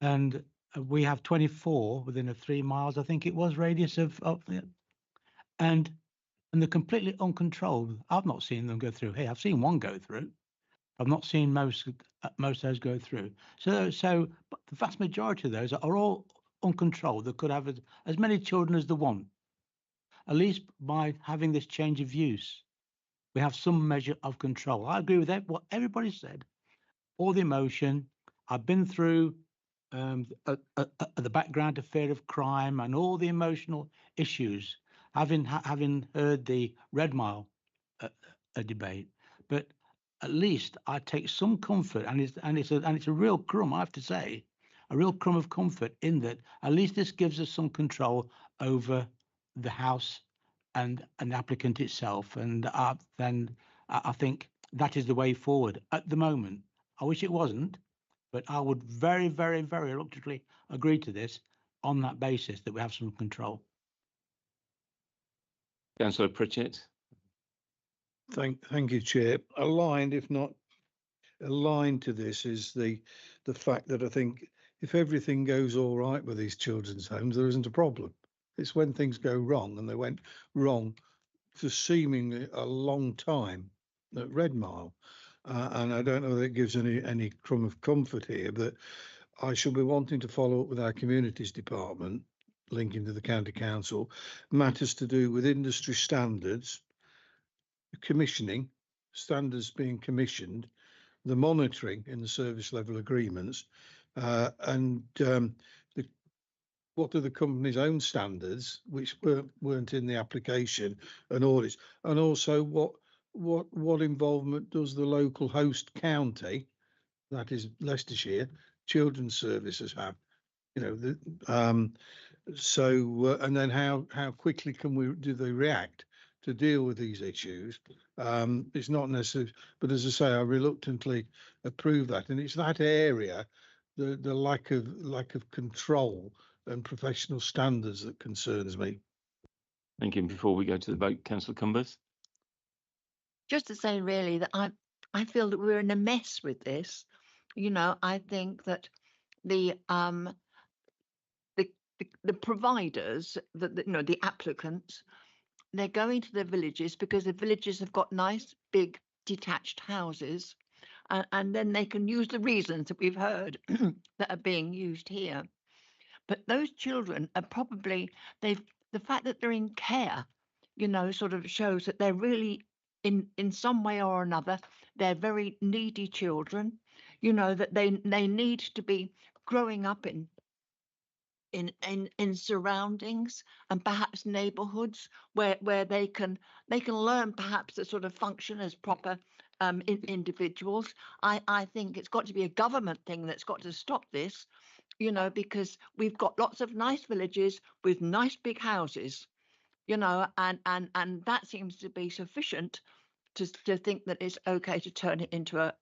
And we have 24 within a 3 miles, I think it was, radius of and they're completely uncontrolled. I've not seen them go through here. I've seen one go through. I've not seen most of those go through. So but the vast majority of those are all uncontrolled. They could have as many children as they want. At least by having this change of use, we have some measure of control. I agree with what everybody said. All the emotion. I've been through the background of fear of crime and all the emotional issues, having heard the Red Mile debate. But at least I take some comfort, and it's a real crumb, I have to say, a real crumb of comfort in that at least this gives us some control over the house and an applicant itself. And then I think that is the way forward at the moment. I wish it wasn't, but I would very, very, very reluctantly agree to this on that basis that we have some control. Councillor Pritchett. Thank you, Chair. Aligned, if not aligned to this, is the fact that I think if everything goes all right with these children's homes, there isn't a problem. It's when things go wrong, and they went wrong for seemingly a long time at Red Mile. And I don't know that it gives any crumb of comfort here, but I shall be wanting to follow up with our communities department, linking to the county council, matters to do with industry standards, commissioning, standards being commissioned, the monitoring in the service level agreements, and what are the company's own standards, which weren't in the application, and audits, and also what involvement does the local host county, that is Leicestershire, children's services have, so and then how quickly do they react to deal with these issues? It's not necessary, but as I say, I reluctantly approve that, and it's that area, the lack of control and professional standards that concerns me. Thank you. Before we go to the vote, Councillor Cumbers. Just to say, really, that I feel that we're in a mess with this. I think that the providers, the applicants, they're going to the villages because the villages have got nice big detached houses, and then they can use the reasons that we've heard that are being used here. But those children are probably, the fact that they're in care, sort of shows that they're really in some way or another, they're very needy children, that they need to be growing up in in surroundings and perhaps neighborhoods where they can learn perhaps to sort of function as proper individuals. I think it's got to be a government thing that's got to stop this, you know, because we've got lots of nice villages with nice big houses, you know, and that seems to be sufficient to think that it's okay to turn it into a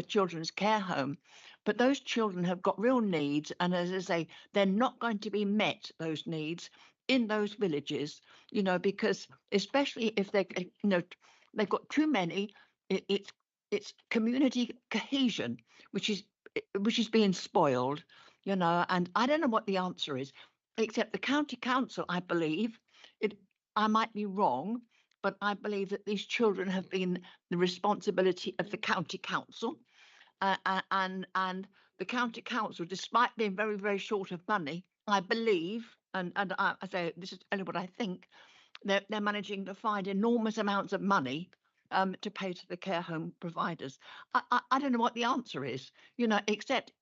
children's care home. But those children have got real needs, and as I say, they're not going to be met, those needs, in those villages, you know, because especially if they, you know, they've got too many, it's community cohesion, which is being spoiled, you know. And I don't know what the answer is, except the county council, I believe, I might be wrong, but I believe that these children have been the responsibility of the county council, and the county council, despite being very, very short of money, I believe, and I say this is only what I think, they're managing to find enormous amounts of money to pay to the care home providers. I don't know what the answer is, you know, except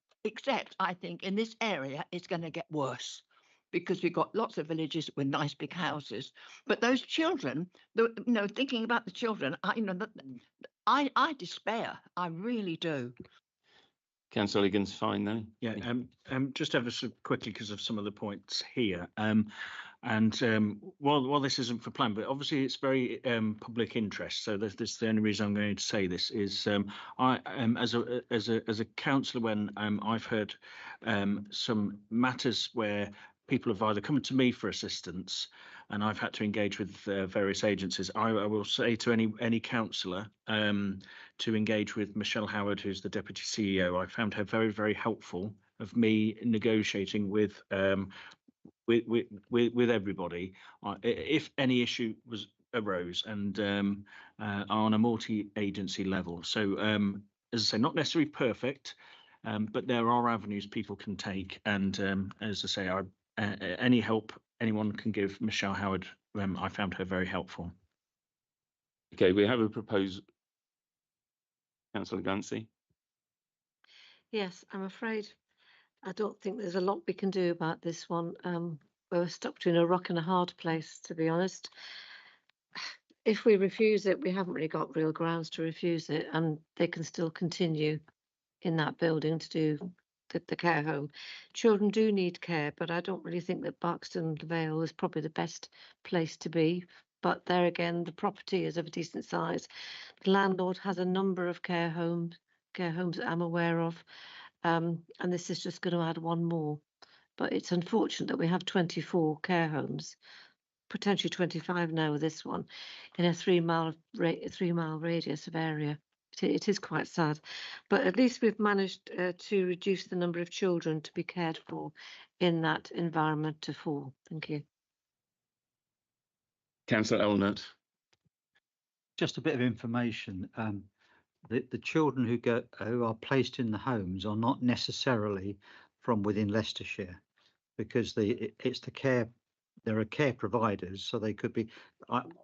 I think in this area it's going to get worse, because we've got lots of villages with nice big houses. But those children, you know, thinking about the children, I despair. I really do. Councillor Higgins, fine then. Yeah, just ever so quickly because of some of the points here. While this isn't for plan, but obviously it's very public interest. So this is the only reason I'm going to say this is I as a councillor, when I've heard some matters where people have either come to me for assistance and I've had to engage with various agencies, I will say to any councillor to engage with Michelle Howard, who's the Deputy CEO. I found her very, very helpful of me negotiating with everybody if any issue arose, and on a multi-agency level. So as I say, not necessarily perfect, but there are avenues people can take, and as I say, any help anyone can give Michelle Howard, I found her very helpful. Okay, we have a proposal. Councillor Gancy. Yes, I'm afraid I don't think there's a lot we can do about this one. We're stuck between a rock and a hard place, to be honest. If we refuse it, we haven't really got real grounds to refuse it, and they can still continue in that building to do the care home. Children do need care, but I don't really think that Barkston Vale is probably the best place to be. But there again, the property is of a decent size. The landlord has a number of care homes that I'm aware of, and this is just going to add one more. But it's unfortunate that we have 24 care homes, potentially 25 now with this one, in a 3 mile radius of area. It is quite sad, but at least we've managed to reduce the number of children to be cared for in that environment to 4. Thank you. Councillor Elnett. Just a bit of information. The children who are placed in the homes are not necessarily from within Leicestershire, because it's the care. There are care providers, so they could be.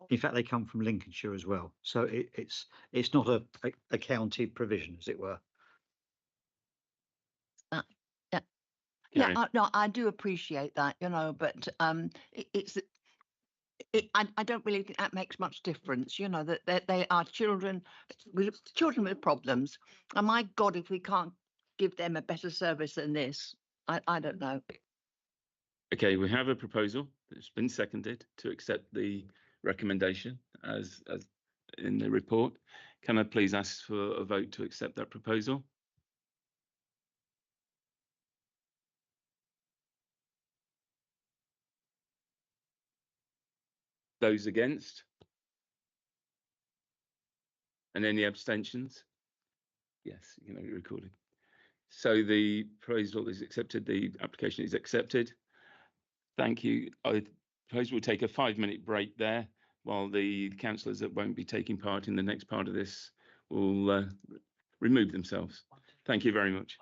In fact, they come from Lincolnshire as well. So it's not a county provision, as it were. Yeah, no, I do appreciate that, you know, but I don't really think that makes much difference, you know, that they are children with problems. And my God, if we can't give them a better service than this, I don't know. Okay, we have a proposal that's been seconded to accept the recommendation as in the report. Can I please ask for a vote to accept that proposal? Those against? And any abstentions? Yes, you know, you're recording. So the proposal is accepted. The application is accepted. Thank you. I suppose we'll take a 5-minute break there while the councillors that won't be taking part in the next part of this will remove themselves. Thank you very much.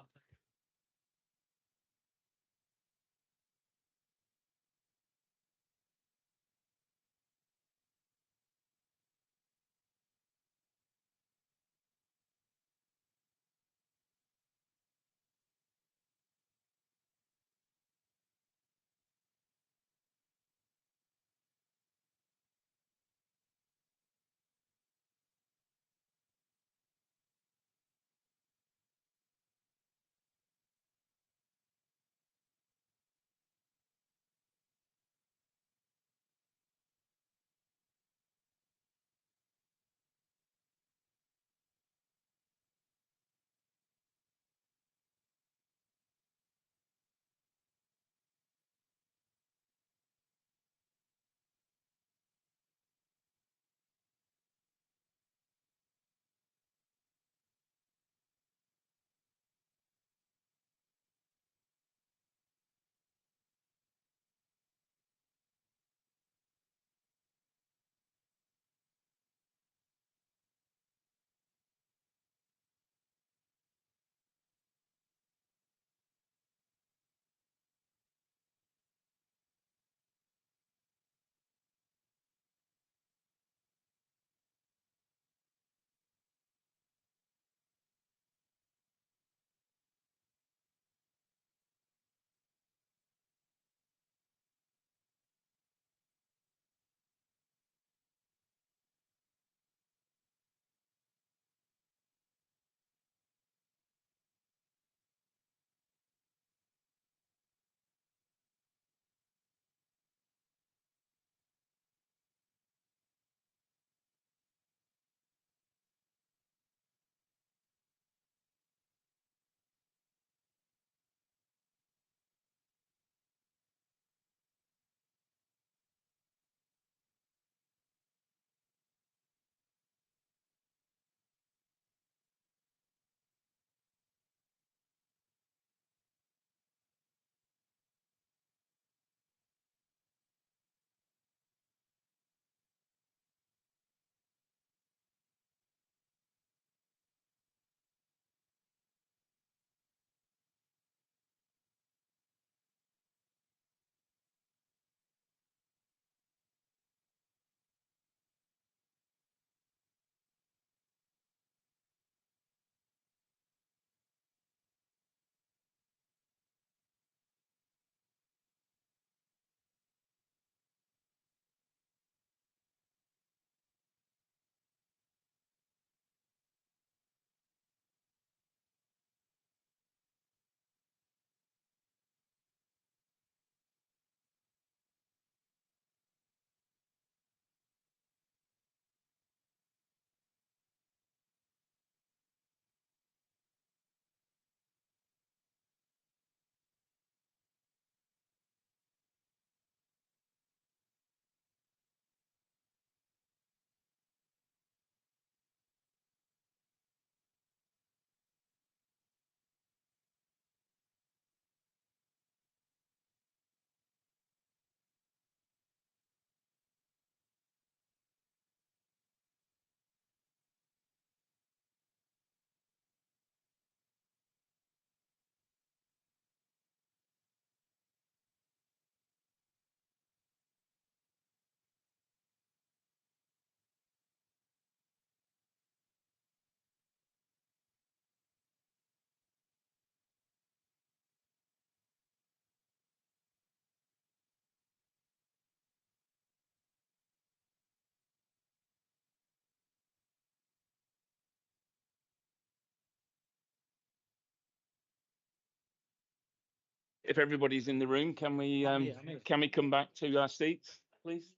if everybody's in the room, can we come back to our seats, please?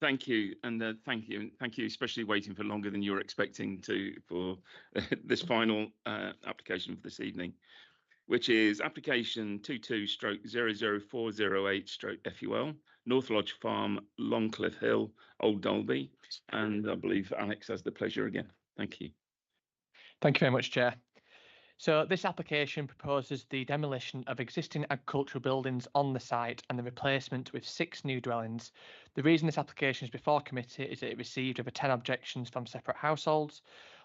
Thank you, and thank you, especially waiting for longer than you were expecting to for this final application for this evening, which is application 22/00408/FUL, North Lodge Farm, Longcliffe Hill, Old Dalby, and I believe Alex has the pleasure again. Thank you. Thank you very much, Chair. So this application proposes the demolition of existing agricultural buildings on the site and the replacement with 6 new dwellings. The reason this application is before committee is that it received over 10 objections from separate households.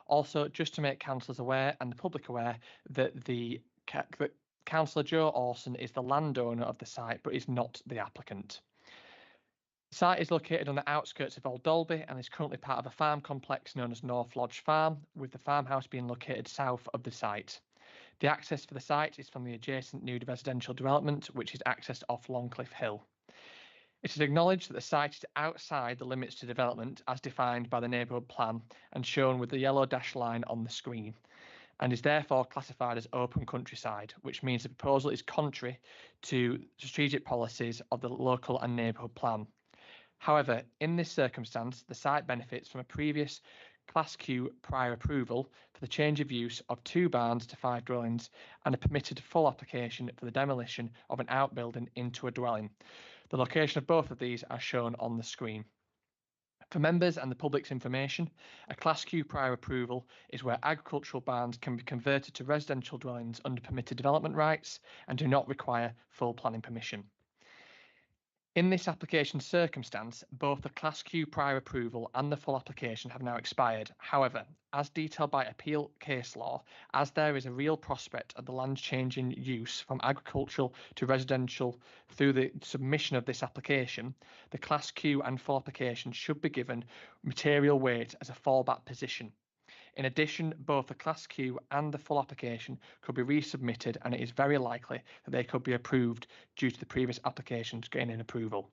Also, just to make councillors aware and the public aware that that Councillor Joe Orson is the landowner of the site but is not the applicant. The site is located on the outskirts of Old Dalby and is currently part of a farm complex known as North Lodge Farm, with the farmhouse being located south of the site. The access for the site is from the adjacent new residential development, which is accessed off Longcliffe Hill. It is acknowledged that the site is outside the limits to development as defined by the neighbourhood plan and shown with the yellow dashed line on the screen, and is therefore classified as open countryside, which means the proposal is contrary to strategic policies of the local and neighbourhood plan. However, in this circumstance, the site benefits from a previous Class Q prior approval for the change of use of 2 barns to 5 dwellings and a permitted full application for the demolition of an outbuilding into a dwelling. The location of both of these are shown on the screen. For members and the public's information, a Class Q prior approval is where agricultural barns can be converted to residential dwellings under permitted development rights and do not require full planning permission. In this application circumstance, both the Class Q prior approval and the full application have now expired. However, as detailed by appeal case law, as there is a real prospect of the land changing use from agricultural to residential through the submission of this application, the Class Q and full application should be given material weight as a fallback position. In addition, both the Class Q and the full application could be resubmitted, and it is very likely that they could be approved due to the previous applications gaining approval.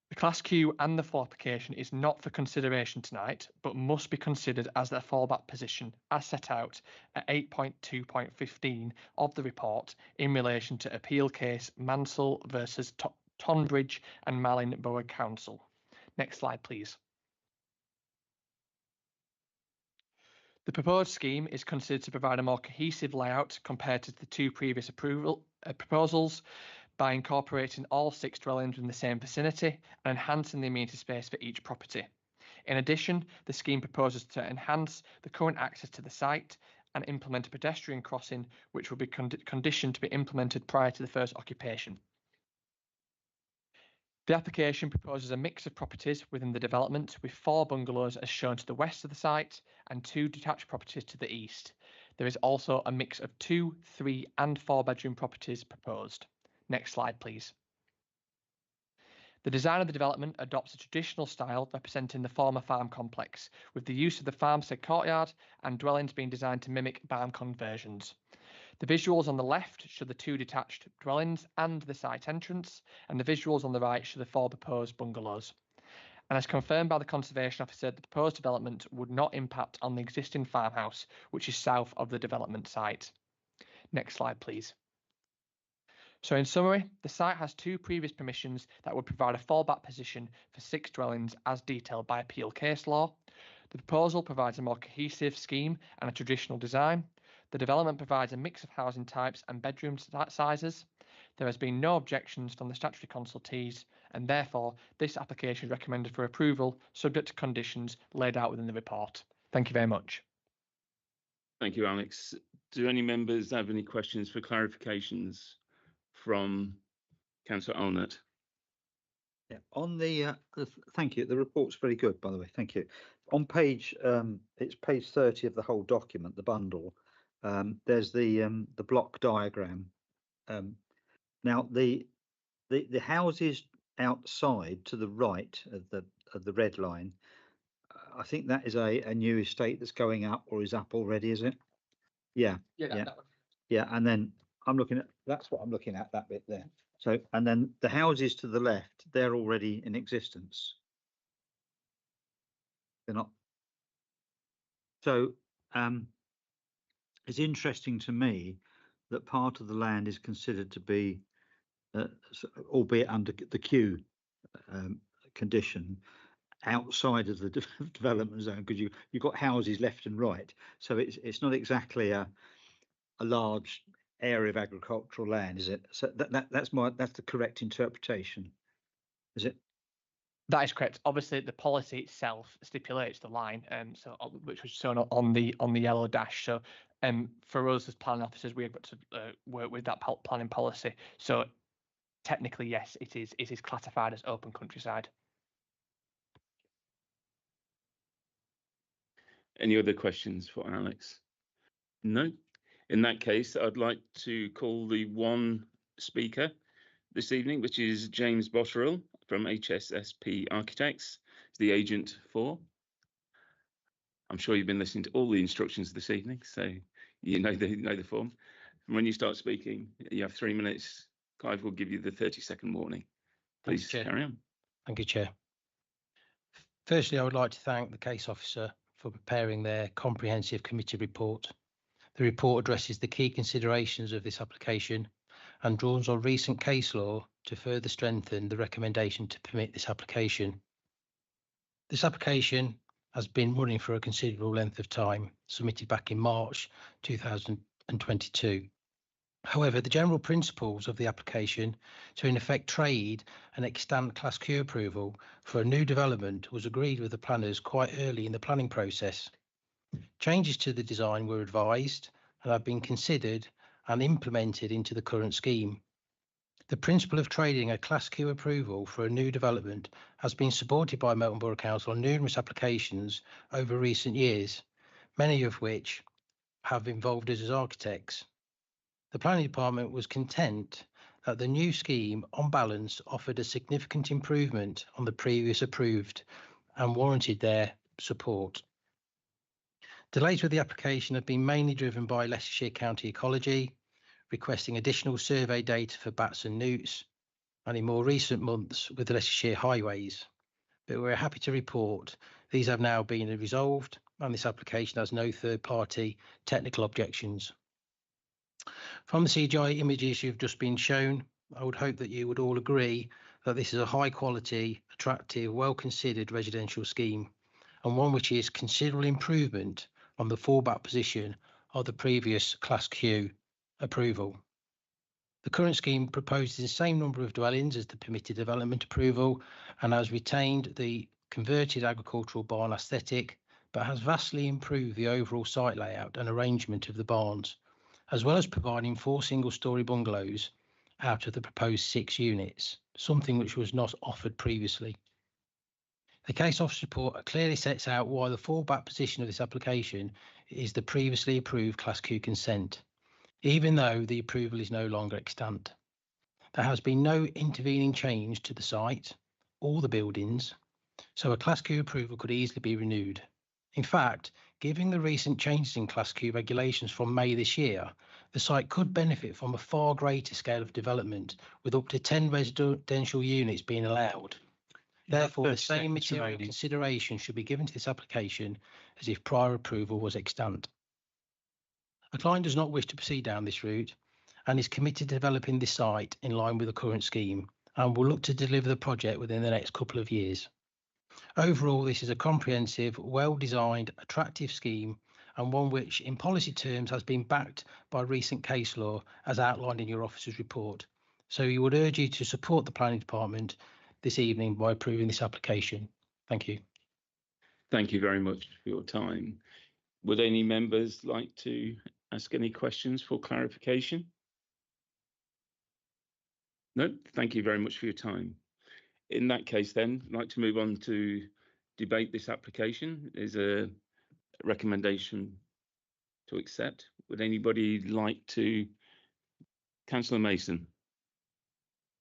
The Class Q and the full application is not for consideration tonight, but must be considered as their fallback position as set out at 8.2.15 of the report in relation to appeal case Mansell versus Tonbridge and Malin Borough Council. Next slide, please. The proposed scheme is considered to provide a more cohesive layout compared to the 2 previous proposals by incorporating all 6 dwellings in the same vicinity and enhancing the amenity space for each property. In addition, the scheme proposes to enhance the current access to the site and implement a pedestrian crossing, which will be conditioned to be implemented prior to the first occupation. The application proposes a mix of properties within the development with 4 bungalows as shown to the west of the site and 2 detached properties to the east. There is also a mix of 2, 3 and 4 bedroom properties proposed. Next slide, please. The design of the development adopts a traditional style representing the former farm complex, with the use of the farmstead courtyard and dwellings being designed to mimic barn conversions. The visuals on the left show the 2 detached dwellings and the site entrance, and the visuals on the right show the 4 proposed bungalows. And as confirmed by the Conservation Officer, the proposed development would not impact on the existing farmhouse, which is south of the development site. Next slide, please. So in summary, the site has 2 previous permissions that would provide a fallback position for 6 dwellings as detailed by appeal case law. The proposal provides a more cohesive scheme and a traditional design. The development provides a mix of housing types and bedroom sizes. There has been no objections from the statutory consultees, and therefore this application is recommended for approval subject to conditions laid out within the report. Thank you very much. Thank you, Alex. Do any members have any questions for clarifications from Councillor Allnutt? Yeah, on thank you. The report's very good, by the way. Thank you. On page, it's page 30 of the whole document, the bundle. There's the block diagram. Now the houses outside to the right of the red line, I think that is a new estate that's going up or is up already, is it? Yeah. Yeah. Yeah, and then that's what I'm looking at, that bit there. So, and then the houses to the left, they're already in existence. They're not. So, it's interesting to me that part of the land is considered to be, albeit under the Q condition, outside of the development zone, because you've got houses left and right. So it's not exactly a large area of agricultural land, is it? So that's the correct interpretation, is it? That is correct. Obviously, the policy itself stipulates the line, which was shown on the yellow dash. So, for us as planning officers, we've got to work with that planning policy. So, technically, yes, it is classified as open countryside. Any other questions for Alex? No. In that case, I'd like to call the one speaker this evening, which is James Botterill from HSSP Architects, the agent for. I'm sure you've been listening to all the instructions this evening, so you know the form. And when you start speaking, you have 3 minutes. Clive will give you the 30-second warning. Please carry on. Thank you, Chair. Firstly, I would like to thank the case officer for preparing their comprehensive committee report. The report addresses the key considerations of this application and draws on recent case law to further strengthen the recommendation to permit this application. This application has been running for a considerable length of time, submitted back in March 2022. However, the general principles of the application to in effect trade and extant Class Q approval for a new development was agreed with the planners quite early in the planning process. Changes to the design were advised and have been considered and implemented into the current scheme. The principle of trading a Class Q approval for a new development has been supported by Melton Borough Council on numerous applications over recent years, many of which have involved us as architects. The planning department was content that the new scheme, on balance, offered a significant improvement on the previous approved and warranted their support. Delays with the application have been mainly driven by Leicestershire County Ecology, requesting additional survey data for bats and newts, and in more recent months with the Leicestershire Highways. But we're happy to report these have now been resolved and this application has no third-party technical objections. From the CGI images you've just been shown, I would hope that you would all agree that this is a high-quality, attractive, well-considered residential scheme, and one which is considerable improvement on the fallback position of the previous Class Q approval. The current scheme proposes the same number of dwellings as the permitted development approval and has retained the converted agricultural barn aesthetic, but has vastly improved the overall site layout and arrangement of the barns, as well as providing 4 single-storey bungalows out of the proposed 6 units, something which was not offered previously. The case officer report clearly sets out why the fallback position of this application is the previously approved Class Q consent, even though the approval is no longer extant. There has been no intervening change to the site or the buildings, so a Class Q approval could easily be renewed. In fact, given the recent changes in Class Q regulations from May this year, the site could benefit from a far greater scale of development, with up to 10 residential units being allowed. Therefore, the same material consideration should be given to this application as if prior approval was extant. The client does not wish to proceed down this route and is committed to developing this site in line with the current scheme and will look to deliver the project within the next couple of years. Overall, this is a comprehensive, well-designed, attractive scheme and one which, in policy terms, has been backed by recent case law as outlined in your officer's report. So we would urge you to support the planning department this evening by approving this application. Thank you. Thank you very much for your time. Would any members like to ask any questions for clarification? No, thank you very much for your time. In that case, then, I'd like to move on to debate this application. Is a recommendation to accept. Would anybody like to? Councillor Mason.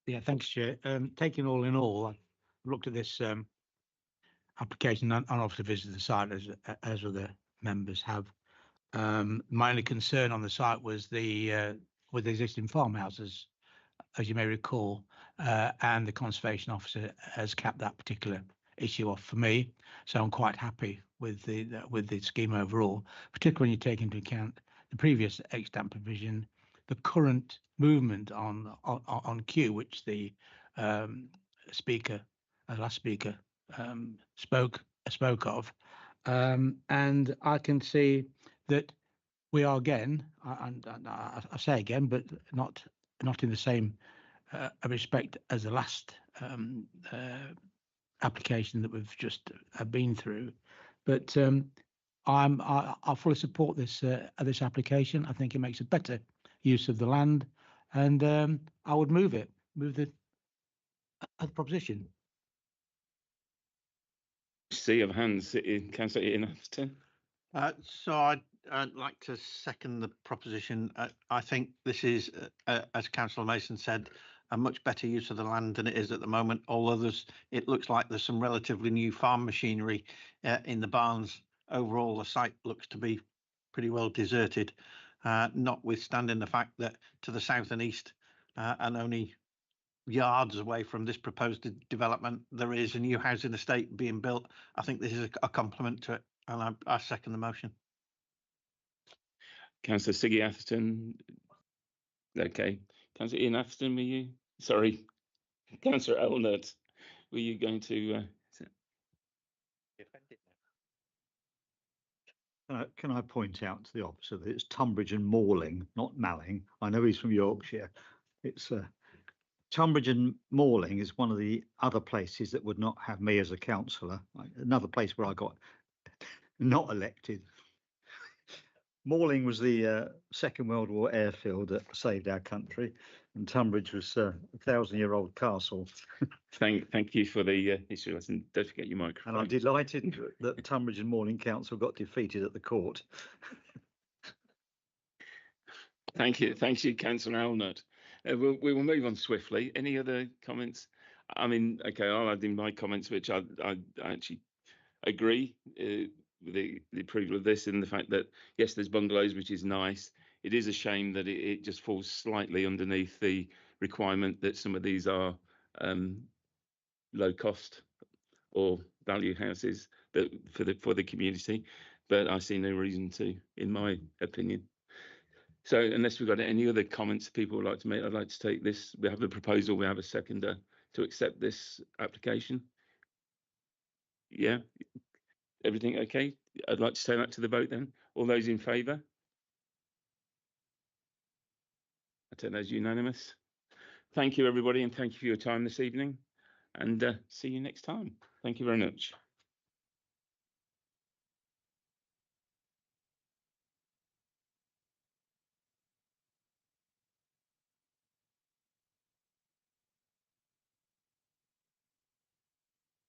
Yeah, thanks, Chair. Taking all in all, I've looked at this application and obviously visited the site as other members have. My only concern on the site was the with the existing farmhouses, as you may recall, and the conservation officer has capped that particular issue off for me. So I'm quite happy with the scheme overall, particularly when you take into account the previous extant provision, the current movement on Q, which the last speaker spoke of, and I can see that we are again, and I say again, but not in the same respect as the last application that we've just been through. But I fully support this application. I think it makes a better use of the land, and I would move the proposition. Sea of hands, Councillor Ian Atherton. So I'd like to second the proposition. I think this is, as Councillor Mason said, a much better use of the land than it is at the moment. Although it looks like there's some relatively new farm machinery in the barns. Overall, the site looks to be pretty well deserted, notwithstanding the fact that to the south and east, and only yards away from this proposed development, there is a new housing estate being built. I think this is a compliment to it, and I second the motion. Councillor Siggy Atherton. Okay. Councillor Ian Atherton, were you? Sorry. Councillor Elnert, were you going to? Can I point out to the officer that it's Tunbridge and Malling, not Malling? I know he's from Yorkshire. It's Tunbridge and Malling is one of the other places that would not have me as a councillor. Another place where I got not elected. Malling was the Second World War airfield that saved our country, and Tunbridge was a 1,000-year-old castle. Thank you for the history lesson. Don't forget your microphone. And I'm delighted that Tunbridge and Malling Council got defeated at the court. Thank you, Councillor Elnert. We will move on swiftly. Any other comments? I mean, okay, I'll add in my comments, which I actually agree with the approval of this, and the fact that yes, there's bungalows, which is nice. It is a shame that it just falls slightly underneath the requirement that some of these are low cost or value houses that for the community. But I see no reason to, in my opinion. So unless we've got any other comments people would like to make, I'd like to take this. We have a proposal. We have a seconder to accept this application. Yeah. Everything okay? I'd like to take that to the vote then. All those in favour? I take that as unanimous. Thank you, everybody, and thank you for your time this evening. And see you next time. Thank you very much.